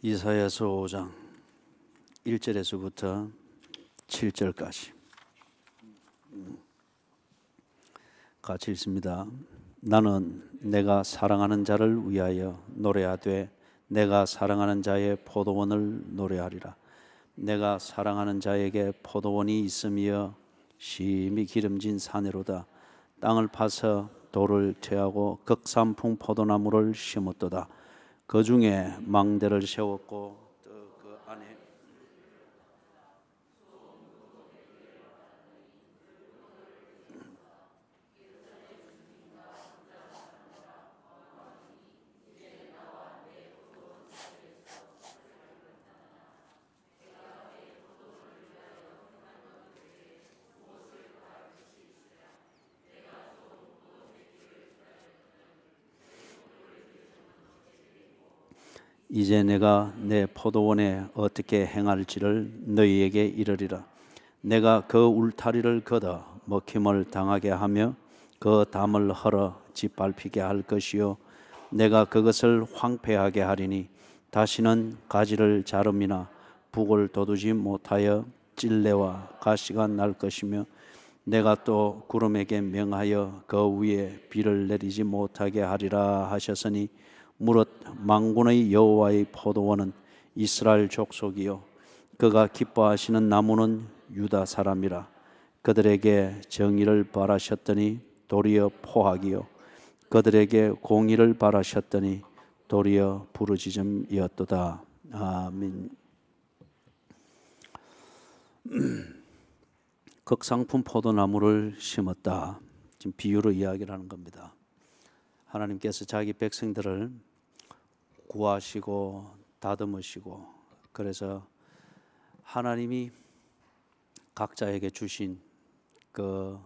이사야서 5장 1절에서부터 7절까지 같이 읽습니다. 나는 내가 사랑하는 자를 위하여 노래하되 내가 사랑하는 자의 포도원을 노래하리라. 내가 사랑하는 자에게 포도원이 있으며 심히 기름진 사내로다. 땅을 파서 돌을 채하고 극산풍 포도나무를 심었도다. 그 중에 망대를 세웠고 그 안에 이제 내가 내 포도원에 어떻게 행할지를 너희에게 이르리라. 내가 그 울타리를 걷어 먹힘을 당하게 하며 그 담을 헐어 짓밟히게 할 것이요 내가 그것을 황폐하게 하리니 다시는 가지를 자름이나 북을 돋우지 못하여 찔레와 가시가 날 것이며 내가 또 구름에게 명하여 그 위에 비를 내리지 못하게 하리라 하셨으니 무릇 만군의 여호와의 포도원은 이스라엘 족속이요 그가 기뻐하시는 나무는 유다 사람이라. 그들에게 정의를 바라셨더니 도리어 포악이요 그들에게 공의를 바라셨더니 도리어 부르짖음이었도다. 아멘. 극상품 포도나무를 심었다. 지금 비유로 이야기를 하는 겁니다. 하나님께서 자기 백성들을 구하시고 다듬으시고, 그래서 하나님이 각자에게 주신 그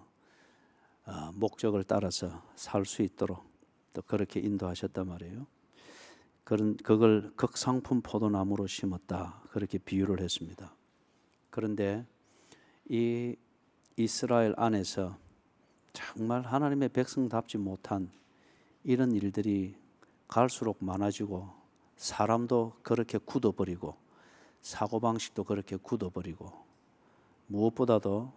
목적을 따라서 살 수 있도록 또 그렇게 인도하셨단 말이에요. 그걸 극상품 포도나무로 심었다, 그렇게 비유를 했습니다. 그런데 이 이스라엘 안에서 정말 하나님의 백성답지 못한 이런 일들이 갈수록 많아지고, 사람도 그렇게 굳어버리고 사고방식도 그렇게 굳어버리고, 무엇보다도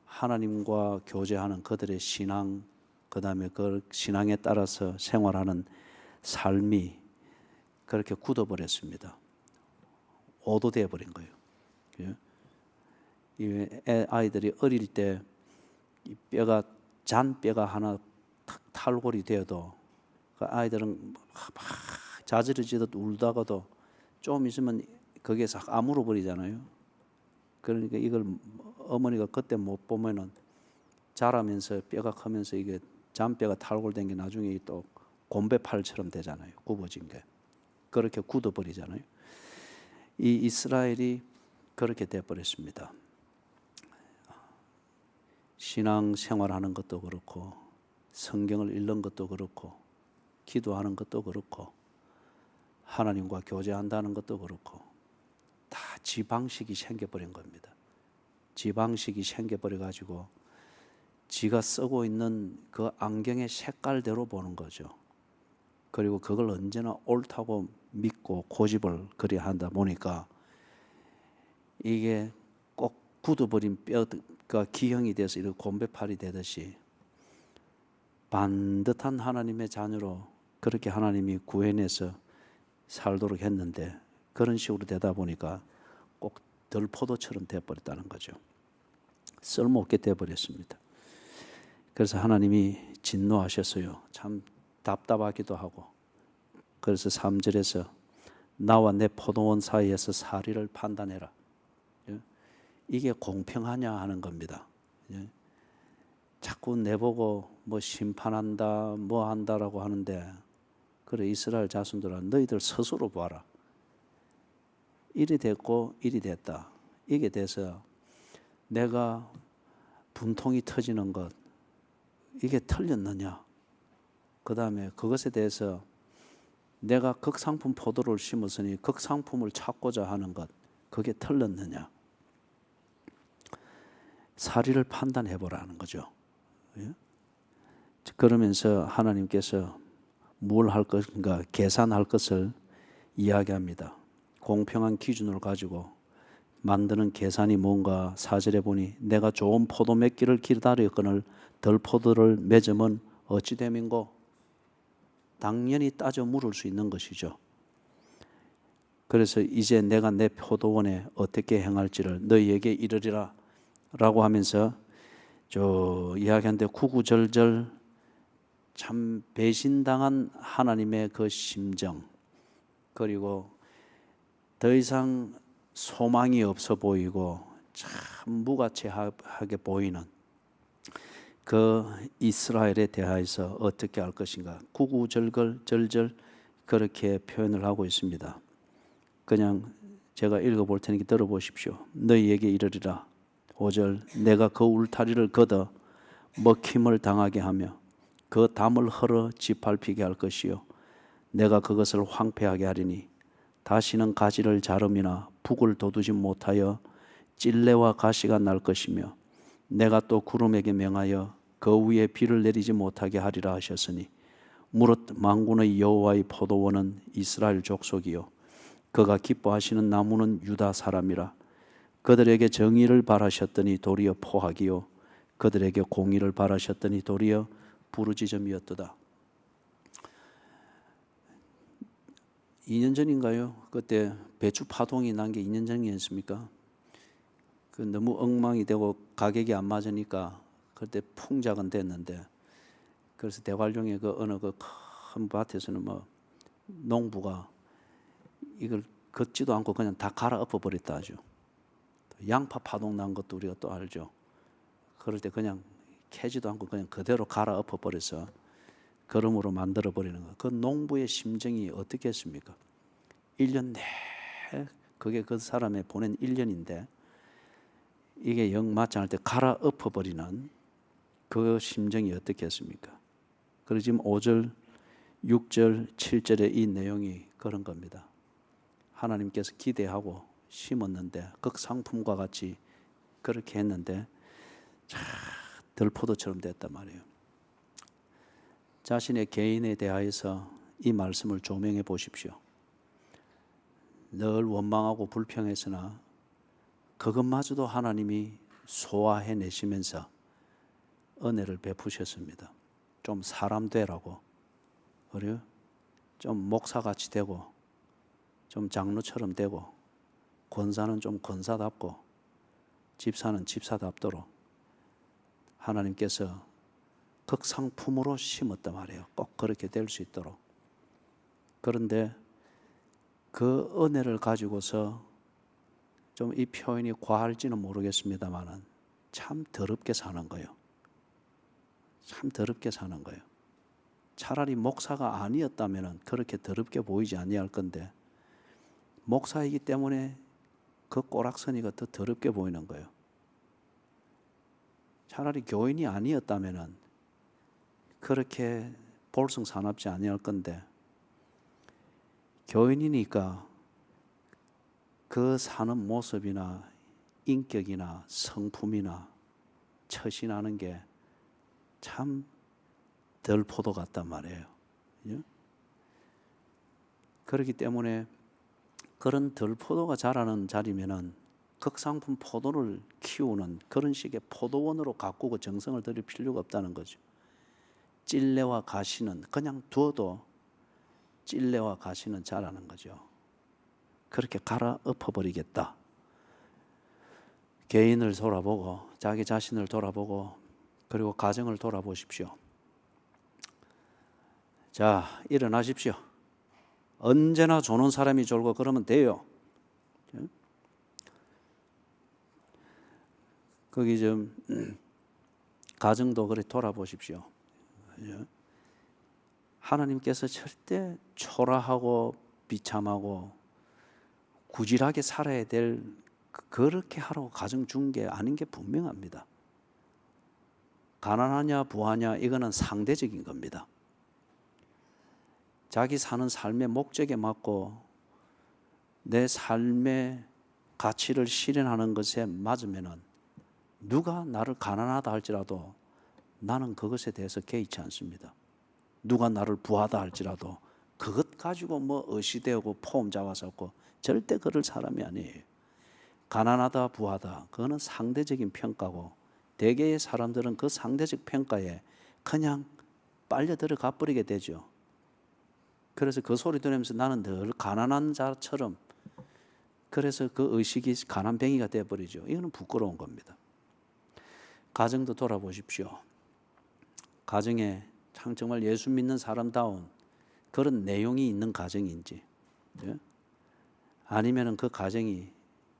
하나님과 교제하는 그들의 신앙, 그 다음에 그 신앙에 따라서 생활하는 삶이 그렇게 굳어버렸습니다. 오도되어 버린 거예요. 이 아이들이 어릴 때 이 뼈가 잔 뼈가 하나 탁 탈골이 되어도 그 아이들은 막 자지러지듯 울다가도 좀 있으면 거기에서 아물어 버리잖아요. 그러니까 이걸 어머니가 그때 못 보면은 자라면서 뼈가 크면서 이게 잔뼈가 탈골된 게 나중에 또 곰배팔처럼 되잖아요. 굽어진 게 그렇게 굳어버리잖아요. 이 이스라엘이 그렇게 돼버렸습니다. 신앙 생활하는 것도 그렇고, 성경을 읽는 것도 그렇고, 기도하는 것도 그렇고, 하나님과 교제한다는 것도 그렇고, 다 지방식이 생겨버린 겁니다. 지방식이 생겨버려가지고 지가 쓰고 있는 그 안경의 색깔대로 보는 거죠. 그리고 그걸 언제나 옳다고 믿고 고집을 그리 한다 보니까 이게 꼭 굳어버린 뼈가 기형이 돼서 이렇게 곰배팔이 되듯이 반듯한 하나님의 자녀로 그렇게 하나님이 구해내서 살도록 했는데, 그런 식으로 되다 보니까 꼭 들포도처럼 돼버렸다는 거죠. 쓸모없게 돼버렸습니다. 그래서 하나님이 진노하셨어요. 참 답답하기도 하고. 그래서 3절에서 나와 내 포도원 사이에서 사리를 판단해라. 이게 공평하냐 하는 겁니다. 자꾸 내보고 뭐 심판한다 뭐 한다라고 하는데, 그래 이스라엘 자손들아 너희들 스스로 봐라. 일이 됐고 일이 됐다. 이게 돼서 내가 분통이 터지는 것, 이게 틀렸느냐? 그 다음에 그것에 대해서 내가 극상품 포도를 심었으니 극상품을 찾고자 하는 것, 그게 틀렸느냐? 사리를 판단해보라는 거죠. 그러면서 하나님께서 뭘 할 것인가 계산할 것을 이야기합니다. 공평한 기준을 가지고 만드는 계산이 뭔가 4절에 보니 내가 좋은 포도 맺기를 기다렸거늘 덜 포도를 맺으면 어찌 됨인고? 당연히 따져 물을 수 있는 것이죠. 그래서 이제 내가 내 포도원에 어떻게 행할지를 너희에게 이르리라 라고 하면서 이야기하는데 구구절절 참 배신당한 하나님의 그 심정, 그리고 더 이상 소망이 없어 보이고 참 무가치하게 보이는 그 이스라엘에 대하여서 어떻게 할 것인가, 구구절절 그렇게 표현을 하고 있습니다. 그냥 제가 읽어볼 테니까 들어보십시오. 너희에게 이르리라. 5절 내가 그 울타리를 걷어 먹힘을 당하게 하며 그 담을 헐어 짓밟히게 할 것이요 내가 그것을 황폐하게 하리니 다시는 가지를 자름이나 북을 돋우지 못하여 찔레와 가시가 날 것이며 내가 또 구름에게 명하여 그 위에 비를 내리지 못하게 하리라 하셨으니 무릇 만군의 여호와의 포도원은 이스라엘 족속이요 그가 기뻐하시는 나무는 유다 사람이라. 그들에게 정의를 바라셨더니 도리어 포악이요 그들에게 공의를 바라셨더니 도리어 부르짖음이었도다. 2년 전인가요? 그때 배추 파동이 난 게 2년 전이었습니까? 그 너무 엉망이 되고 가격이 안 맞으니까 그때 풍작은 됐는데, 그래서 대관령의 그 어느 그 큰 밭에서는 뭐 농부가 이걸 걷지도 않고 그냥 다 갈아 엎어 버렸다 하죠. 양파 파동 난 것도 우리가 또 알죠. 그럴 때 그냥 캐지도 않고 그냥 그대로 갈아 엎어 버려서 거름으로 만들어 버리는 거. 그 농부의 심정이 어떻겠습니까? 1년 내 그게 그 사람의 보낸 1년인데 이게 영 맞지 않을 때 갈아 엎어 버리는 그 심정이 어떻겠습니까? 그리고 지금 5절, 6절, 7절의 이 내용이 그런 겁니다. 하나님께서 기대하고 심었는데 극상품과 같이 그렇게 했는데 들포도처럼 됐단 말이에요. 자신의 개인에 대하여서 이 말씀을 조명해 보십시오. 늘 원망하고 불평했으나 그것마저도 하나님이 소화해 내시면서 은혜를 베푸셨습니다. 좀 사람 되라고, 그래요? 좀 목사같이 되고, 좀 장로처럼 되고, 권사는 좀 권사답고, 집사는 집사답도록 하나님께서 극상품으로 심었단 말이에요. 꼭 그렇게 될 수 있도록. 그런데 그 은혜를 가지고서 좀 이 표현이 과할지는 모르겠습니다만은 참 더럽게 사는 거예요. 참 더럽게 사는 거예요. 차라리 목사가 아니었다면 그렇게 더럽게 보이지 아니할 건데 목사이기 때문에 그 꼬락서니가 더 더럽게 보이는 거예요. 차라리 교인이 아니었다면 그렇게 볼성사납지 아니할 건데 교인이니까 그 사는 모습이나 인격이나 성품이나 처신하는 게 참 덜 포도 같단 말이에요. 그렇기 때문에 그런 덜 포도가 자라는 자리면은 극상품 포도를 키우는 그런 식의 포도원으로 가꾸고 정성을 들일 필요가 없다는 거죠. 찔레와 가시는 그냥 두어도 찔레와 가시는 자라는 거죠. 그렇게 갈아 엎어버리겠다. 개인을 돌아보고 자기 자신을 돌아보고 그리고 가정을 돌아보십시오. 자, 일어나십시오. 언제나 조는 사람이 졸고 그러면 돼요. 거기 좀 가정도 그래 돌아보십시오. 하나님께서 절대 초라하고 비참하고 구질하게 살아야 될 그렇게 하라고 가정 준 게 아닌 게 분명합니다. 가난하냐 부하냐 이거는 상대적인 겁니다. 자기 사는 삶의 목적에 맞고 내 삶의 가치를 실현하는 것에 맞으면은 누가 나를 가난하다 할지라도 나는 그것에 대해서 개의치 않습니다. 누가 나를 부하다 할지라도 그것 가지고 뭐 어시되고 포옹 잡아서 절대 그럴 사람이 아니에요. 가난하다 부하다 그거는 상대적인 평가고 대개의 사람들은 그 상대적 평가에 그냥 빨려 들어가 버리게 되죠. 그래서 그 소리 들으면서 나는 늘 가난한 자처럼, 그래서 그 의식이 가난뱅이가 되어버리죠. 이거는 부끄러운 겁니다. 가정도 돌아보십시오. 가정에 정말 예수 믿는 사람다운 그런 내용이 있는 가정인지, 아니면 그 가정이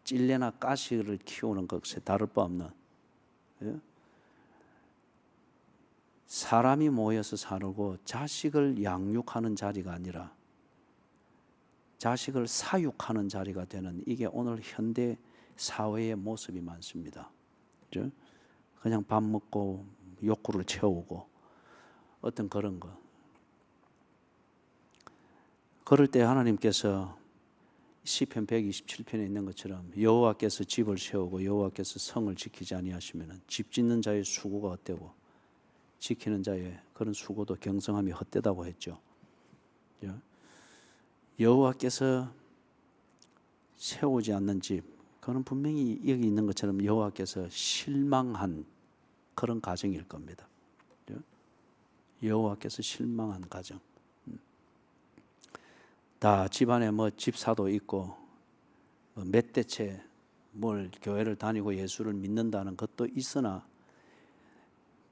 찔레나 가시를 키우는 것에 다를 바 없는, 사람이 모여서 살고 자식을 양육하는 자리가 아니라 자식을 사육하는 자리가 되는, 이게 오늘 현대 사회의 모습이 많습니다. 그냥 밥 먹고 욕구를 채우고 어떤 그런 거. 그럴 때 하나님께서 시편 127편에 있는 것처럼 여호와께서 집을 세우고 여호와께서 성을 지키지 아니하시면 집 짓는 자의 수고가 헛되고 지키는 자의 그런 수고도 경성함이 헛되다고 했죠. 여호와께서 세우지 않는 집, 그건 분명히 여기 있는 것처럼 여호와께서 실망한 그런 가정일 겁니다. 여호와께서 실망한 가정. 다 집안에 뭐 집사도 있고 몇 대째 뭘 교회를 다니고 예수를 믿는다는 것도 있으나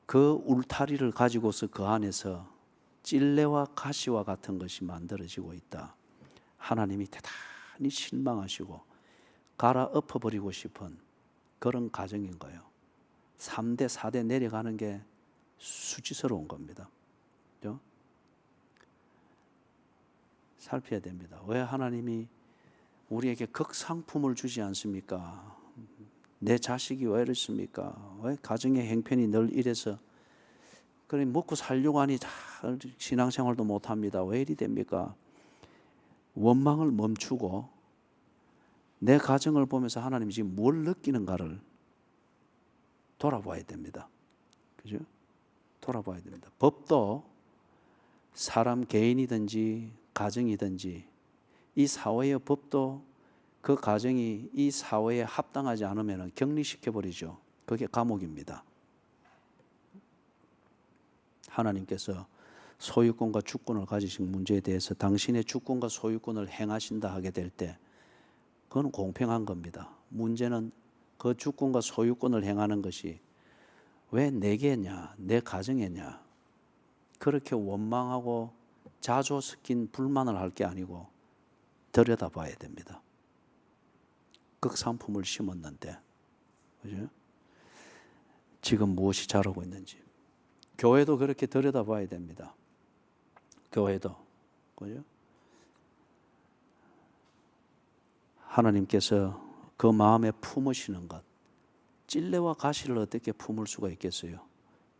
그 울타리를 가지고서 그 안에서 찔레와 가시와 같은 것이 만들어지고 있다. 하나님이 대단히 실망하시고 갈아 엎어버리고 싶은 그런 가정인 거예요. 3대 4대 내려가는 게 수치스러운 겁니다. 그렇죠? 살펴야 됩니다. 왜 하나님이 우리에게 극상품을 주지 않습니까? 내 자식이 왜 이렇습니까? 왜 가정의 형편이 늘 이래서 그래 먹고 살려고 하니 다 신앙생활도 못합니다. 왜 이리 됩니까? 원망을 멈추고 내 가정을 보면서 하나님이 지금 뭘 느끼는가를 돌아봐야 됩니다. 그죠? 돌아봐야 됩니다. 법도 사람 개인이든지 가정이든지 이 사회의 법도 그 가정이 이 사회에 합당하지 않으면 격리시켜버리죠. 그게 감옥입니다. 하나님께서 소유권과 주권을 가지신 문제에 대해서 당신의 주권과 소유권을 행하신다 하게 될 때 그건 공평한 겁니다. 문제는 그 주권과 소유권을 행하는 것이 왜 내게냐, 내 가정에냐, 그렇게 원망하고 자조 섞인 불만을 할 게 아니고 들여다봐야 됩니다. 극상품을 심었는데, 그죠? 지금 무엇이 자라고 있는지. 교회도 그렇게 들여다봐야 됩니다. 교회도, 그죠? 하나님께서 그 마음에 품으시는 것, 찔레와 가시를 어떻게 품을 수가 있겠어요?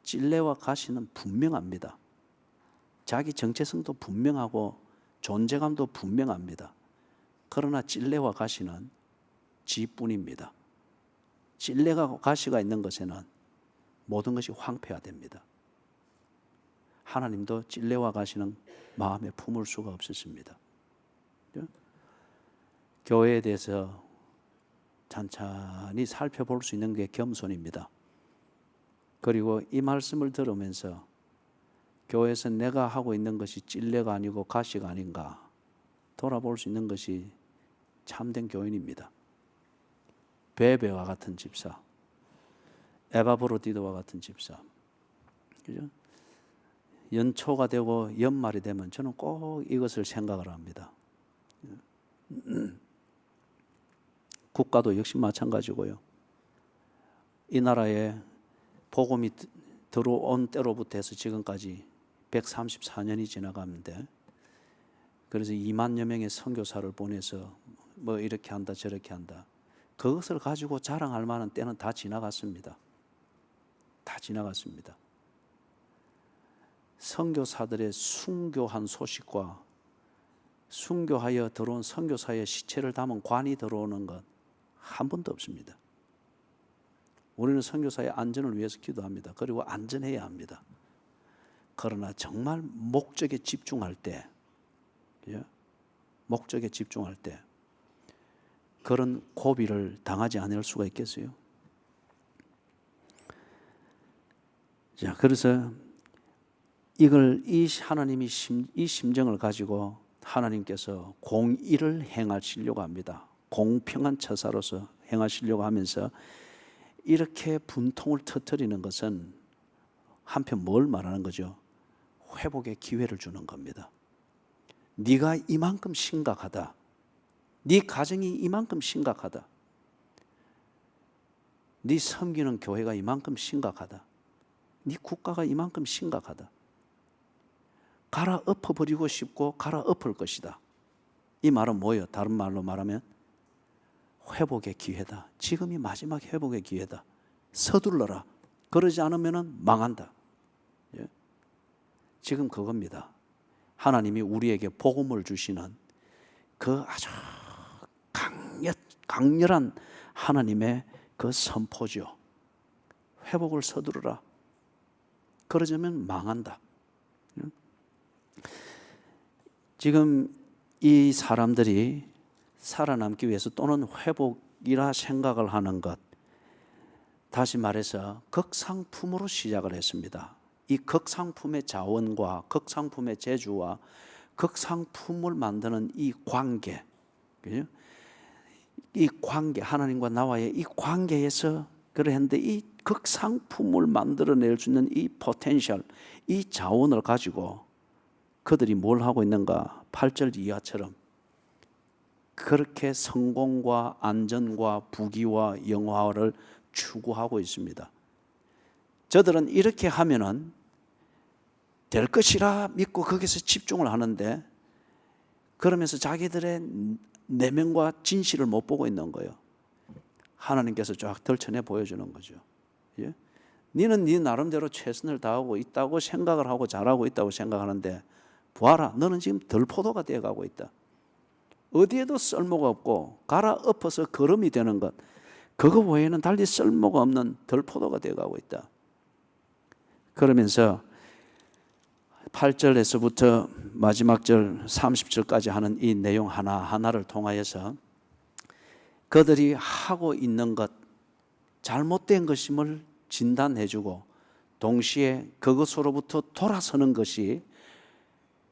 찔레와 가시는 분명합니다. 자기 정체성도 분명하고 존재감도 분명합니다. 그러나 찔레와 가시는 지뿐입니다. 찔레가 가시가 있는 것에는 모든 것이 황폐화됩니다. 하나님도 찔레와 가시는 마음에 품을 수가 없으십니다. 교회에 대해서 찬찬히 살펴볼 수 있는 게 겸손입니다. 그리고 이 말씀을 들으면서 교회에서 내가 하고 있는 것이 찔레가 아니고 가시가 아닌가 돌아볼 수 있는 것이 참된 교인입니다. 베베와 같은 집사, 에바브로디도와 같은 집사, 그죠? 연초가 되고 연말이 되면 저는 꼭 이것을 생각을 합니다. 국가도 역시 마찬가지고요. 이 나라에 복음이 들어온 때로부터 해서 지금까지 134년이 지나가는데, 그래서 2만여 명의 선교사를 보내서 뭐 이렇게 한다 저렇게 한다, 그것을 가지고 자랑할 만한 때는 다 지나갔습니다. 다 지나갔습니다. 선교사들의 순교한 소식과 순교하여 들어온 선교사의 시체를 담은 관이 들어오는 것 한 번도 없습니다. 우리는 선교사의 안전을 위해서 기도합니다. 그리고 안전해야 합니다. 그러나 정말 목적에 집중할 때, 목적에 집중할 때 그런 고비를 당하지 않을 수가 있겠어요? 자, 그래서 이 하나님이 이 심정을 가지고 하나님께서 공의를 행하시려고 합니다. 공평한 처사로서 행하시려고 하면서 이렇게 분통을 터뜨리는 것은 한편 뭘 말하는 거죠? 회복의 기회를 주는 겁니다. 네가 이만큼 심각하다. 네 가정이 이만큼 심각하다. 네 섬기는 교회가 이만큼 심각하다. 네 국가가 이만큼 심각하다. 갈아엎어버리고 싶고 갈아엎을 것이다. 이 말은 뭐예요? 다른 말로 말하면 회복의 기회다. 지금이 마지막 회복의 기회다. 서둘러라. 그러지 않으면 망한다. 예? 지금 그겁니다. 하나님이 우리에게 복음을 주시는 그 아주 강렬한 하나님의 그 선포죠. 회복을 서두르라. 그러자면 망한다. 지금 이 사람들이 살아남기 위해서 또는 회복이라 생각을 하는 것, 다시 말해서 극상품으로 시작을 했습니다. 이 극상품의 자원과 극상품의 재주와 극상품을 만드는 이 관계, 이 관계, 하나님과 나와의 이 관계에서 그랬는데 이 극상품을 만들어낼 수 있는 이 포텐셜, 이 자원을 가지고 그들이 뭘 하고 있는가? 8절 이하처럼 그렇게 성공과 안전과 부귀와 영화를 추구하고 있습니다. 저들은 이렇게 하면은 될 것이라 믿고 거기서 집중을 하는데 그러면서 자기들의 내면과 진실을 못 보고 있는 거예요. 하나님께서 쫙 덜쳐내 보여주는 거죠. 예? 너는 네 나름대로 최선을 다하고 있다고 생각을 하고 잘하고 있다고 생각하는데 보아라, 너는 지금 덜포도가 되어가고 있다. 어디에도 쓸모가 없고 갈아엎어서 거름이 되는 것, 그거 외에는 달리 쓸모가 없는 덜포도가 되어가고 있다. 그러면서 8절에서부터 마지막 절 30절까지 하는 이 내용 하나하나를 통하여서 그들이 하고 있는 것, 잘못된 것임을 진단해주고 동시에 그것으로부터 돌아서는 것이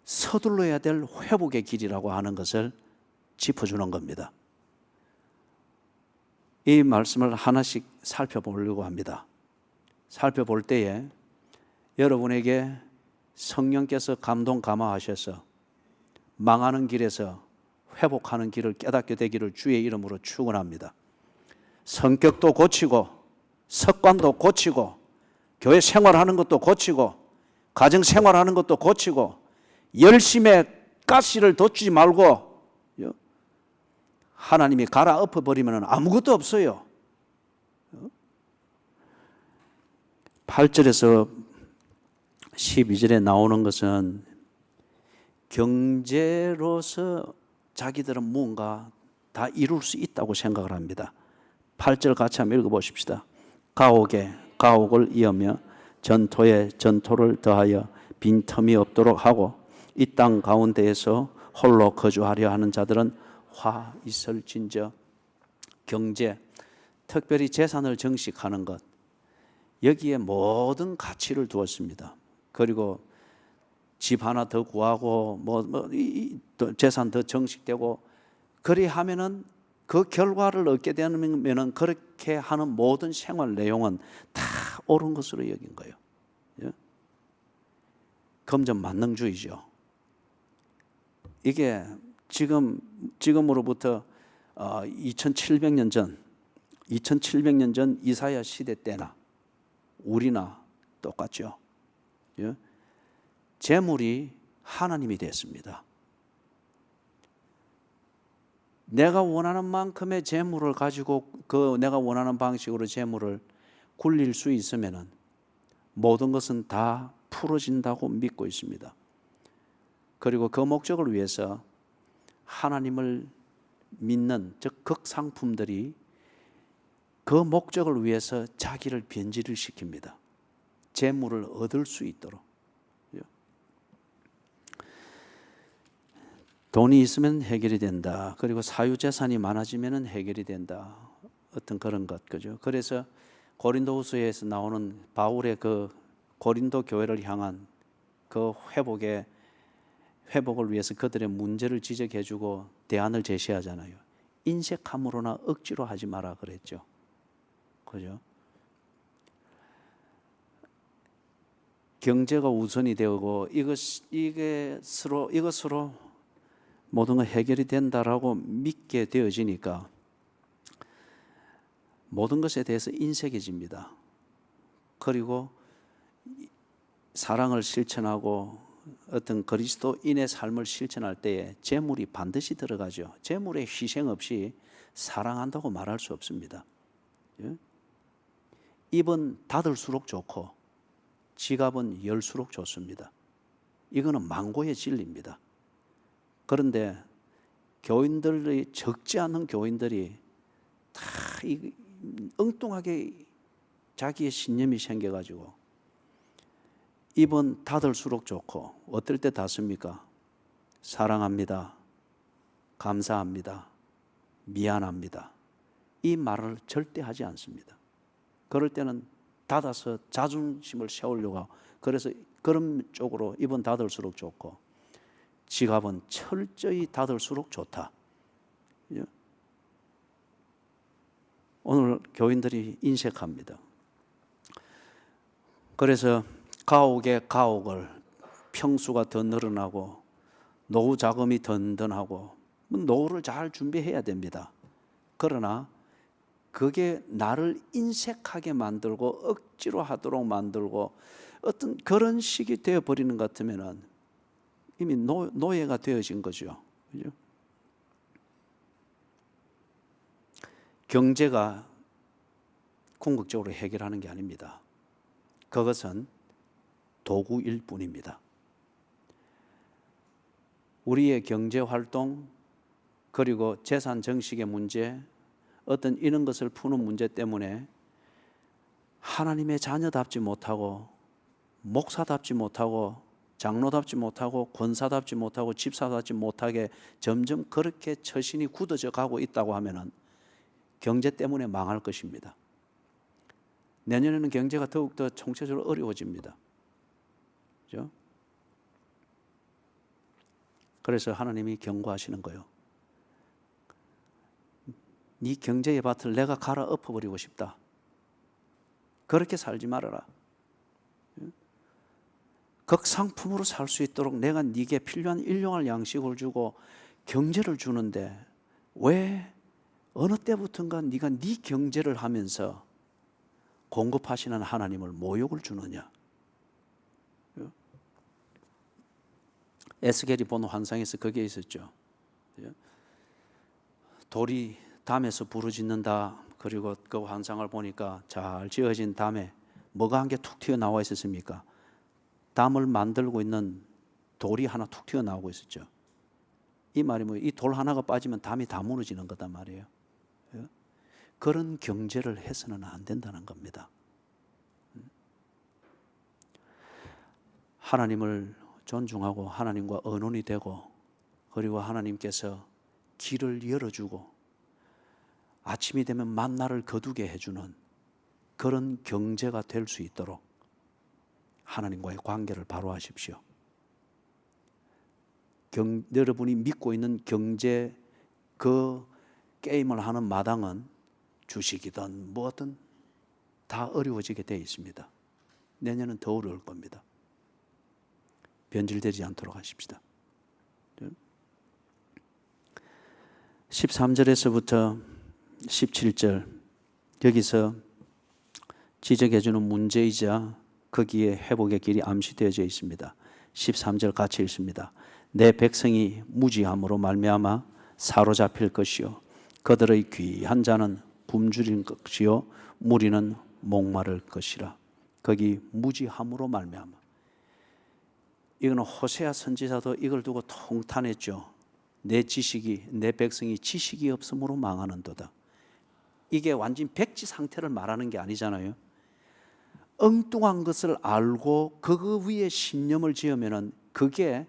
서둘러야 될 회복의 길이라고 하는 것을 짚어주는 겁니다. 이 말씀을 하나씩 살펴보려고 합니다. 살펴볼 때에 여러분에게 성령께서 감동 감화하셔서 망하는 길에서 회복하는 길을 깨닫게 되기를 주의 이름으로 축원합니다. 성격도 고치고 습관도 고치고 교회 생활하는 것도 고치고 가정 생활하는 것도 고치고 열심에 가시를 돋지 말고 하나님이 갈아엎어 버리면 아무것도 없어요. 8절에서 12절에 나오는 것은 경제로서 자기들은 뭔가 다 이룰 수 있다고 생각을 합니다. 8절 같이 한번 읽어보십시다. 가옥에 가옥을 이으며 전토에 전토를 더하여 빈틈이 없도록 하고 이 땅 가운데에서 홀로 거주하려 하는 자들은 화 있을진저. 경제, 특별히 재산을 정식하는 것, 여기에 모든 가치를 두었습니다. 그리고 집 하나 더 구하고 재산 더 정식되고 그리하면은 그 결과를 얻게 되면은 그렇게 하는 모든 생활 내용은 다 옳은 것으로 여긴 거예요. 예? 금전 만능주의죠. 이게 지금으로부터 2700년 전 이사야 시대 때나 우리나 똑같죠. 예? 재물이 하나님이 됐습니다. 내가 원하는 만큼의 재물을 가지고 내가 원하는 방식으로 재물을 굴릴 수 있으면은 모든 것은 다 풀어진다고 믿고 있습니다. 그리고 그 목적을 위해서 하나님을 믿는 즉 극상품들이 그 목적을 위해서 자기를 변질을 시킵니다. 재물을 얻을 수 있도록. 돈이 있으면 해결이 된다. 그리고 사유재산이 많아지면 해결이 된다. 어떤 그런 것, 그죠? 그래서 고린도후서에서 나오는 바울의 그 고린도 교회를 향한 그 회복을 위해서 그들의 문제를 지적해주고 대안을 제시하잖아요. 인색함으로나 억지로 하지 마라 그랬죠. 그죠? 경제가 우선이 되고 이것으로 모든 건 해결이 된다라고 믿게 되어지니까 모든 것에 대해서 인색해집니다. 그리고 사랑을 실천하고 어떤 그리스도인의 삶을 실천할 때에 재물이 반드시 들어가죠. 재물의 희생 없이 사랑한다고 말할 수 없습니다. 입은 닫을수록 좋고 지갑은 열수록 좋습니다. 이거는 망고의 진리입니다. 그런데 교인들이 적지 않은 교인들이 다 엉뚱하게 자기의 신념이 생겨가지고 입은 닫을수록 좋고 어떨 때 닫습니까? 사랑합니다. 감사합니다. 미안합니다. 이 말을 절대 하지 않습니다. 그럴 때는 닫아서 자존심을 세우려고 하고 그래서 그런 쪽으로 입은 닫을수록 좋고 지갑은 철저히 닫을수록 좋다. 오늘 교인들이 인색합니다. 그래서 가옥에 가옥을 평수가 더 늘어나고 노후 자금이 든든하고 노후를 잘 준비해야 됩니다. 그러나 그게 나를 인색하게 만들고 억지로 하도록 만들고 어떤 그런 식이 되어버리는 것 같으면 이미 노예가 되어진 거죠. 그죠? 경제가 궁극적으로 해결하는 게 아닙니다. 그것은 도구일 뿐입니다. 우리의 경제활동 그리고 재산 정식의 문제 어떤 이런 것을 푸는 문제 때문에 하나님의 자녀답지 못하고 목사답지 못하고 장로답지 못하고 권사답지 못하고 집사답지 못하게 점점 그렇게 처신이 굳어져 가고 있다고 하면은 경제 때문에 망할 것입니다. 내년에는 경제가 더욱더 총체적으로 어려워집니다. 그렇죠? 그래서 하나님이 경고하시는 거예요. 네 경제의 밭을 내가 갈아 엎어버리고 싶다. 그렇게 살지 말아라. 극상품으로 살 수 있도록 내가 네게 필요한 일용할 양식을 주고 경제를 주는데 왜 어느 때부턴가 네가 네 경제를 하면서 공급하시는 하나님을 모욕을 주느냐. 에스겔이 본 환상에서 그게 있었죠. 돌이 담에서 부르짖는다. 그리고 그 환상을 보니까 잘 지어진 담에 뭐가 한 개 툭 튀어나와 있었습니까? 담을 만들고 있는 돌이 하나 툭 튀어나오고 있었죠. 이 말이 뭐예요? 이 돌 하나가 빠지면 담이 다 무너지는 거단 말이에요. 그런 경제를 해서는 안 된다는 겁니다. 하나님을 존중하고 하나님과 언혼이 되고 그리고 하나님께서 길을 열어주고 아침이 되면 만나를 거두게 해주는 그런 경제가 될 수 있도록 하나님과의 관계를 바로 하십시오. 여러분이 믿고 있는 경제 그 게임을 하는 마당은 주식이든 뭐든 다 어려워지게 되어 있습니다. 내년은 더 어려울 겁니다. 변질되지 않도록 하십시다. 13절에서부터 17절 여기서 지적해 주는 문제이자 거기에 회복의 길이 암시되어져 있습니다. 13절 같이 읽습니다. 내 백성이 무지함으로 말미암아 사로잡힐 것이요 그들의 귀한 자는 굶주릴 것이요 무리는 목마를 것이라. 거기 무지함으로 말미암아. 이거는 호세아 선지자도 이걸 두고 통탄했죠. 내 백성이 지식이 없으므로 망하는도다. 이게 완전 백지 상태를 말하는 게 아니잖아요. 엉뚱한 것을 알고 그 위에 신념을 지으면은 그게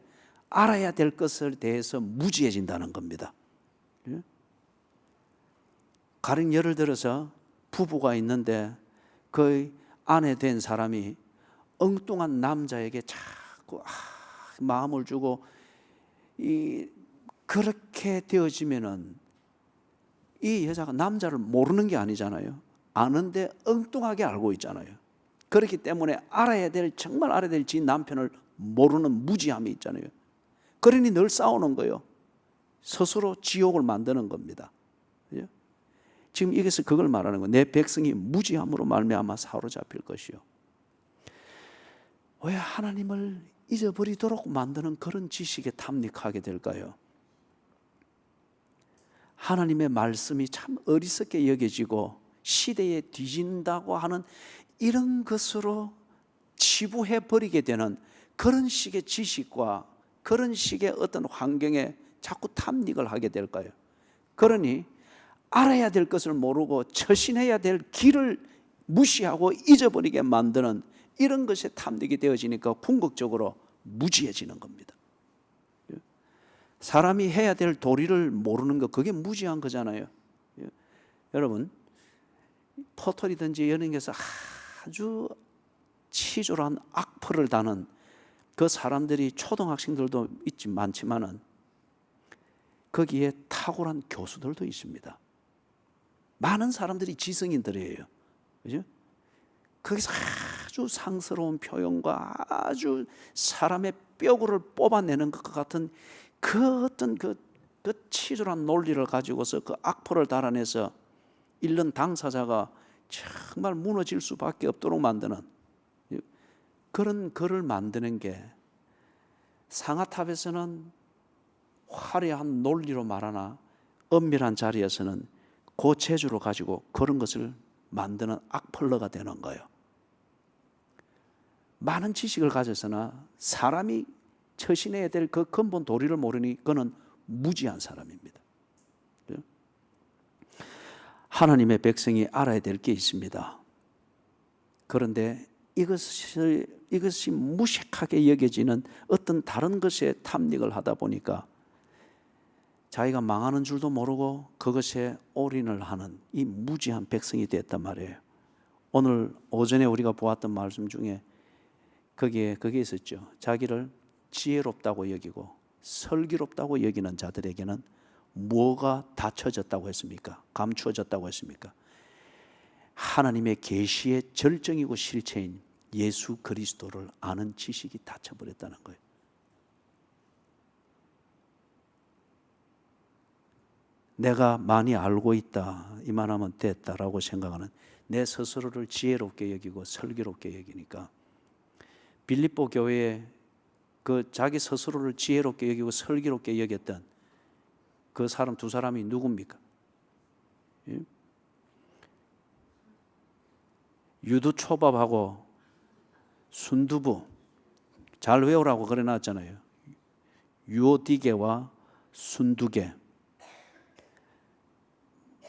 알아야 될 것에 대해서 무지해진다는 겁니다. 가령 예를 들어서 부부가 있는데 그 아내 된 사람이 엉뚱한 남자에게 자꾸 마음을 주고 그렇게 되어지면은 이 여자가 남자를 모르는 게 아니잖아요. 아는데 엉뚱하게 알고 있잖아요. 그렇기 때문에 정말 알아야 될 지 남편을 모르는 무지함이 있잖아요. 그러니 늘 싸우는 거예요. 스스로 지옥을 만드는 겁니다. 지금 여기서 그걸 말하는 거예요. 내 백성이 무지함으로 말미암아 사로잡힐 것이요. 왜 하나님을 잊어버리도록 만드는 그런 지식에 탐닉하게 될까요? 하나님의 말씀이 참 어리석게 여겨지고 시대에 뒤진다고 하는 이런 것으로 치부해 버리게 되는 그런 식의 지식과 그런 식의 어떤 환경에 자꾸 탐닉을 하게 될까요? 그러니 알아야 될 것을 모르고 처신해야 될 길을 무시하고 잊어버리게 만드는 이런 것에 탐닉이 되어지니까 궁극적으로 무지해지는 겁니다. 사람이 해야 될 도리를 모르는 것, 그게 무지한 거잖아요. 여러분, 포털이든지 이런 데서 아주 치졸한 악플을 다는 그 사람들이 초등학생들도 많지만은 거기에 탁월한 교수들도 있습니다. 많은 사람들이 지성인들이에요. 그죠? 거기서 아주 상스러운 표현과 아주 사람의 뼈구를 뽑아내는 것 같은 그 어떤 그 치졸한 논리를 가지고서 그 악플을 달아내서 읽는 당사자가 정말 무너질 수밖에 없도록 만드는 그런 글을 만드는 게 상아탑에서는 화려한 논리로 말하나 엄밀한 자리에서는 그 재주를 가지고 그런 것을 만드는 악플러가 되는 거예요. 많은 지식을 가져서나 사람이 처신해야 될 그 근본 도리를 모르니 그는 무지한 사람입니다. 하나님의 백성이 알아야 될 게 있습니다. 그런데 이것이 무식하게 여겨지는 어떤 다른 것에 탐닉을 하다 보니까 자기가 망하는 줄도 모르고 그것에 올인을 하는 이 무지한 백성이 됐단 말이에요. 오늘 오전에 우리가 보았던 말씀 중에 거기에 있었죠. 자기를 지혜롭다고 여기고 슬기롭다고 여기는 자들에게는 뭐가 닫혀졌다고 했습니까? 감추어졌다고 했습니까? 하나님의 계시의 절정이고 실체인 예수 그리스도를 아는 지식이 닫혀버렸다는 거예요. 내가 많이 알고 있다, 이만하면 됐다라고 생각하는 내 스스로를 지혜롭게 여기고 슬기롭게 여기니까 빌립보 교회에 그 자기 스스로를 지혜롭게 여기고 슬기롭게 여겼던 그 사람 두 사람이 누굽니까? 유두초밥하고 순두부, 잘 외우라고 그래 놨잖아요. 유오디게와 순두게.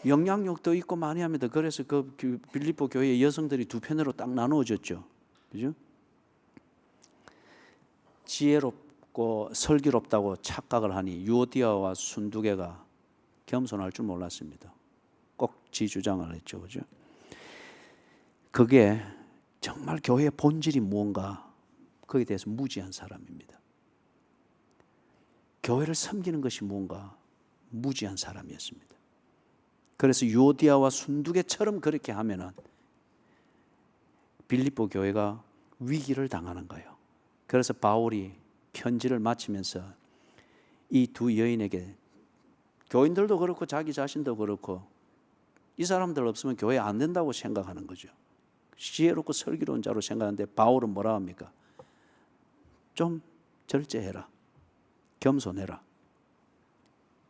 영향력도 있고 많이 합니다. 그래서 그 빌립보 교회 여성들이 두 편으로 딱 나누어졌죠. 그죠? 지혜롭고 슬기롭다고 착각을 하니 유오디아와 순두개가 겸손할 줄 몰랐습니다. 꼭 지 주장을 했죠. 그죠? 그게 정말 교회의 본질이 무언가 거기에 대해서 무지한 사람입니다. 교회를 섬기는 것이 무언가 무지한 사람이었습니다. 그래서 유오디아와 순두개처럼 그렇게 하면은 빌립보 교회가 위기를 당하는 거예요. 그래서 바울이 편지를 마치면서 이 두 여인에게, 교인들도 그렇고 자기 자신도 그렇고 이 사람들 없으면 교회 안 된다고 생각하는 거죠. 지혜롭고 슬기로운 자로 생각하는데 바울은 뭐라 합니까? 좀 절제해라, 겸손해라.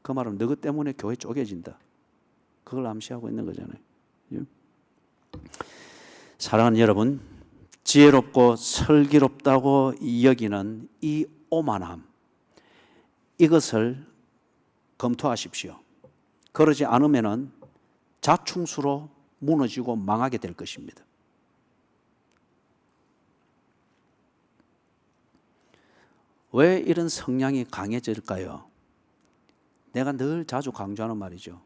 그 말은 너희 때문에 교회 쪼개진다, 그걸 암시하고 있는 거잖아요. 사랑하는 여러분, 지혜롭고 슬기롭다고 여기는 이 오만함, 이것을 검토하십시오. 그러지 않으면 자충수로 무너지고 망하게 될 것입니다. 왜 이런 성향이 강해질까요? 내가 늘 자주 강조하는 말이죠.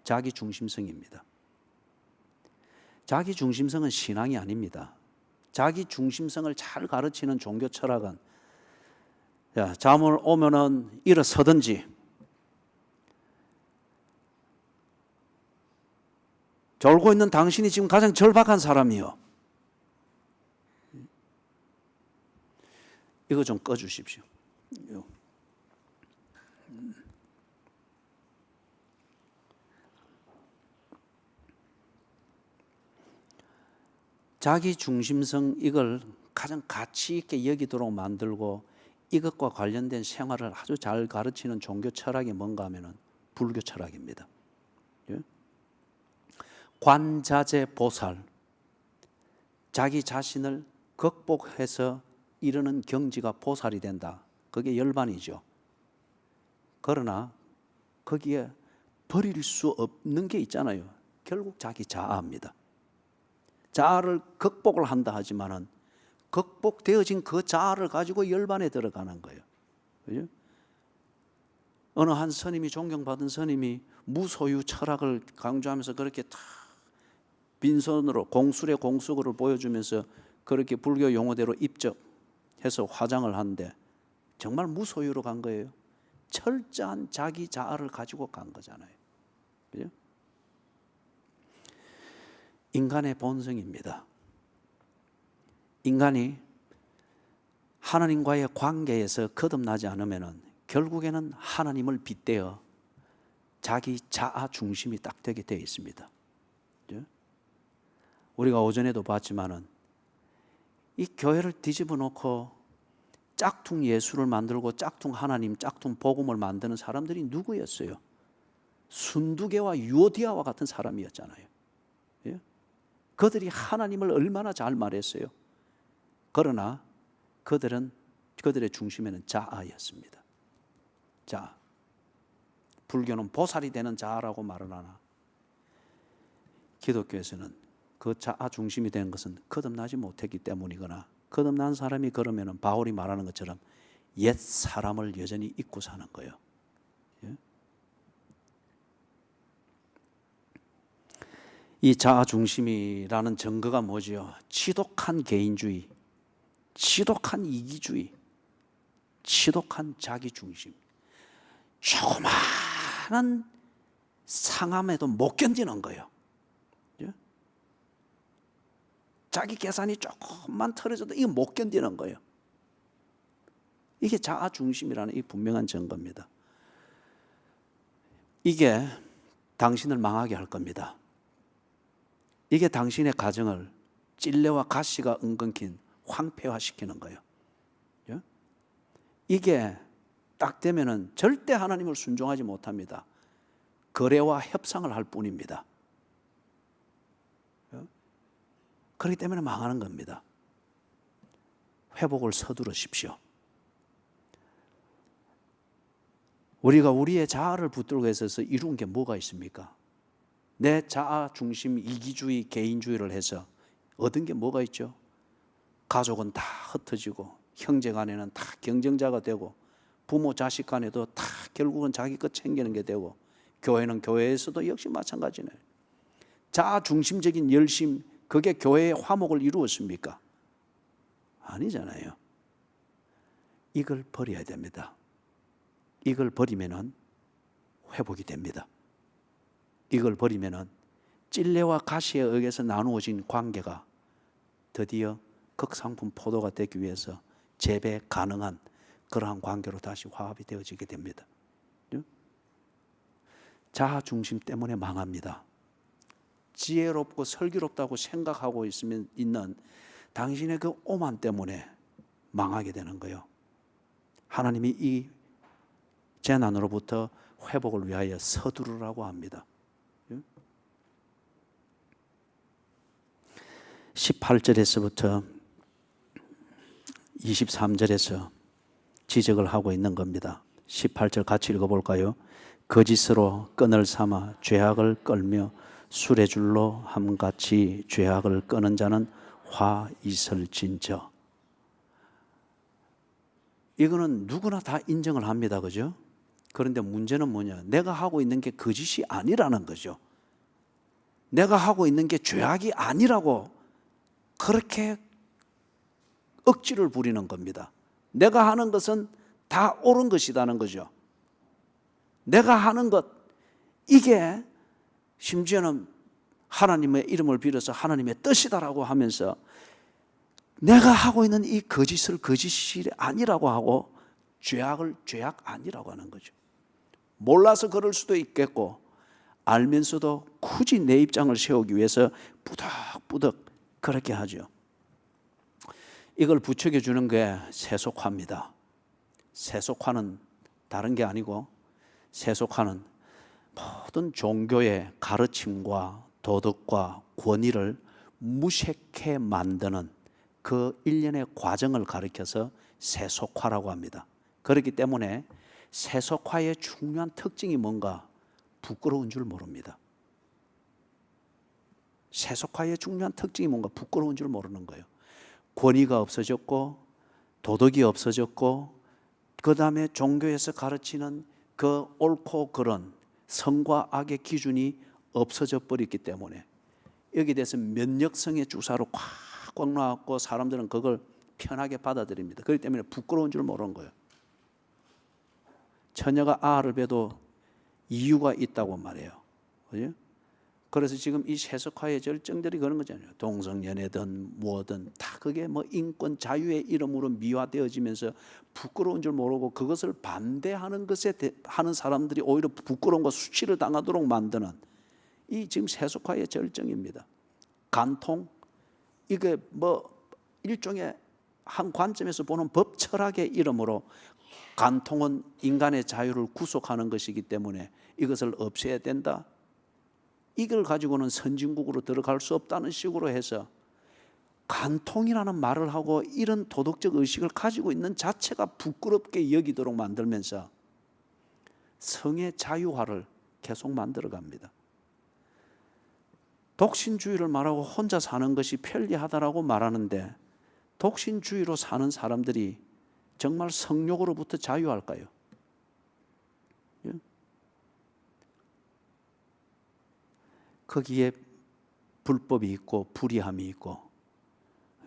자기 중심성입니다. 자기 중심성은 신앙이 아닙니다. 자기 중심성을 잘 가르치는 종교 철학은 잠을 오면은 일어서든지, 졸고 있는 당신이 지금 가장 절박한 사람이요, 이거 좀 꺼주십시오. 자기 중심성, 이걸 가장 가치 있게 여기도록 만들고 이것과 관련된 생활을 아주 잘 가르치는 종교 철학이 뭔가 하면은 불교 철학입니다. 관자재 보살, 자기 자신을 극복해서 이르는 경지가 보살이 된다. 그게 열반이죠. 그러나 거기에 버릴 수 없는 게 있잖아요. 결국 자기 자아입니다. 자아를 극복을 한다 하지만은 극복되어진 그 자아를 가지고 열반에 들어가는 거예요. 그죠? 어느 한 스님이, 존경받은 스님이 무소유 철학을 강조하면서 그렇게 다 빈손으로 공술의 공수를 보여주면서 그렇게 불교 용어대로 입적해서 화장을 하는데 정말 무소유로 간 거예요. 철저한 자기 자아를 가지고 간 거잖아요. 그죠? 인간의 본성입니다. 인간이 하나님과의 관계에서 거듭나지 않으면 결국에는 하나님을 빗대어 자기 자아 중심이 딱 되게 되어 있습니다. 우리가 오전에도 봤지만은 이 교회를 뒤집어 놓고 짝퉁 예수를 만들고 짝퉁 하나님, 짝퉁 복음을 만드는 사람들이 누구였어요? 순두개와 유오디아와 같은 사람이었잖아요. 예? 그들이 하나님을 얼마나 잘 말했어요. 그러나 그들의 중심에는 자아였습니다. 자아. 불교는 보살이 되는 자아라고 말을 하나 기독교에서는 그 자아 중심이 된 것은 거듭나지 못했기 때문이거나, 거듭난 사람이 그러면은 바울이 말하는 것처럼 옛 사람을 여전히 잊고 사는 거예요. 예? 이 자아 중심이라는 증거가 뭐지요? 지독한 개인주의, 지독한 이기주의, 지독한 자기 중심. 조그마한 상함에도 못 견디는 거예요. 자기 계산이 조금만 틀어져도 이거 못 견디는 거예요. 이게 자아 중심이라는 이 분명한 증거입니다. 이게 당신을 망하게 할 겁니다. 이게 당신의 가정을 찔레와 가시가 은근킨 황폐화시키는 거예요. 이게 딱 되면은 절대 하나님을 순종하지 못합니다. 거래와 협상을 할 뿐입니다. 그렇기 때문에 망하는 겁니다. 회복을 서두르십시오. 우리가 우리의 자아를 붙들고 있어서 이룬 게 뭐가 있습니까? 내 자아 중심 이기주의, 개인주의를 해서 얻은 게 뭐가 있죠? 가족은 다 흩어지고, 형제 간에는 다 경쟁자가 되고, 부모 자식 간에도 다 결국은 자기 것 챙기는 게 되고, 교회는 교회에서도 역시 마찬가지네요. 자아 중심적인 열심, 그게 교회의 화목을 이루었습니까? 아니잖아요. 이걸 버려야 됩니다. 이걸 버리면은 회복이 됩니다. 이걸 버리면은 찔레와 가시에 의해서 나누어진 관계가 드디어 극상품 포도가 되기 위해서 재배 가능한 그러한 관계로 다시 화합이 되어지게 됩니다. 자아 중심 때문에 망합니다. 지혜롭고 슬기롭다고 생각하고 있는 당신의 그 오만 때문에 망하게 되는 거예요. 하나님이 이 재난으로부터 회복을 위하여 서두르라고 합니다. 18절에서부터 23절에서 지적을 하고 있는 겁니다. 18절 같이 읽어볼까요? 거짓으로 끈을 삼아 죄악을 끌며 술의 줄로 함같이 죄악을 끄는 자는 화 있을진저. 이거는 누구나 다 인정을 합니다. 그죠? 그런데 문제는 뭐냐? 내가 하고 있는 게 거짓이 아니라는 거죠. 내가 하고 있는 게 죄악이 아니라고 그렇게 억지를 부리는 겁니다. 내가 하는 것은 다 옳은 것이라는 거죠. 내가 하는 것, 이게 심지어는 하나님의 이름을 빌어서 하나님의 뜻이다라고 하면서 내가 하고 있는 이 거짓을 거짓이 아니라고 하고 죄악을 죄악 아니라고 하는 거죠. 몰라서 그럴 수도 있겠고 알면서도 굳이 내 입장을 세우기 위해서 뿌덕뿌덕 그렇게 하죠. 이걸 부추겨 주는 게 세속화입니다. 세속화는 다른 게 아니고 세속화는 모든 종교의 가르침과 도덕과 권위를 무색해 만드는 그 일련의 과정을 가리켜서 세속화라고 합니다. 그렇기 때문에 세속화의 중요한 특징이 뭔가? 부끄러운 줄 모릅니다. 세속화의 중요한 특징이 뭔가? 부끄러운 줄 모르는 거예요. 권위가 없어졌고 도덕이 없어졌고 그 다음에 종교에서 가르치는 그 옳고 그른 선과 악의 기준이 없어져 버렸기 때문에 여기에 대해서 면역성의 주사로 꽉꽉 놔갖고 사람들은 그걸 편하게 받아들입니다. 그렇기 때문에 부끄러운 줄 모르는 거예요. 처녀가 아를 베도 이유가 있다고 말해요. 그죠? 그래서 지금 이 세속화의 절정들이 그런 거잖아요. 동성연애든 뭐든 다 그게 뭐 인권 자유의 이름으로 미화되어지면서 부끄러운 줄 모르고 그것을 반대하는 것에 하는 사람들이 오히려 부끄러운 거 수치를 당하도록 만드는 이 지금 세속화의 절정입니다. 간통, 이게 뭐 일종의 한 관점에서 보는 법 철학의 이름으로 간통은 인간의 자유를 구속하는 것이기 때문에 이것을 없애야 된다. 이걸 가지고는 선진국으로 들어갈 수 없다는 식으로 해서 간통이라는 말을 하고 이런 도덕적 의식을 가지고 있는 자체가 부끄럽게 여기도록 만들면서 성의 자유화를 계속 만들어갑니다. 독신주의를 말하고 혼자 사는 것이 편리하다라고 말하는데 독신주의로 사는 사람들이 정말 성욕으로부터 자유할까요? 예? 거기에 불법이 있고 불의함이 있고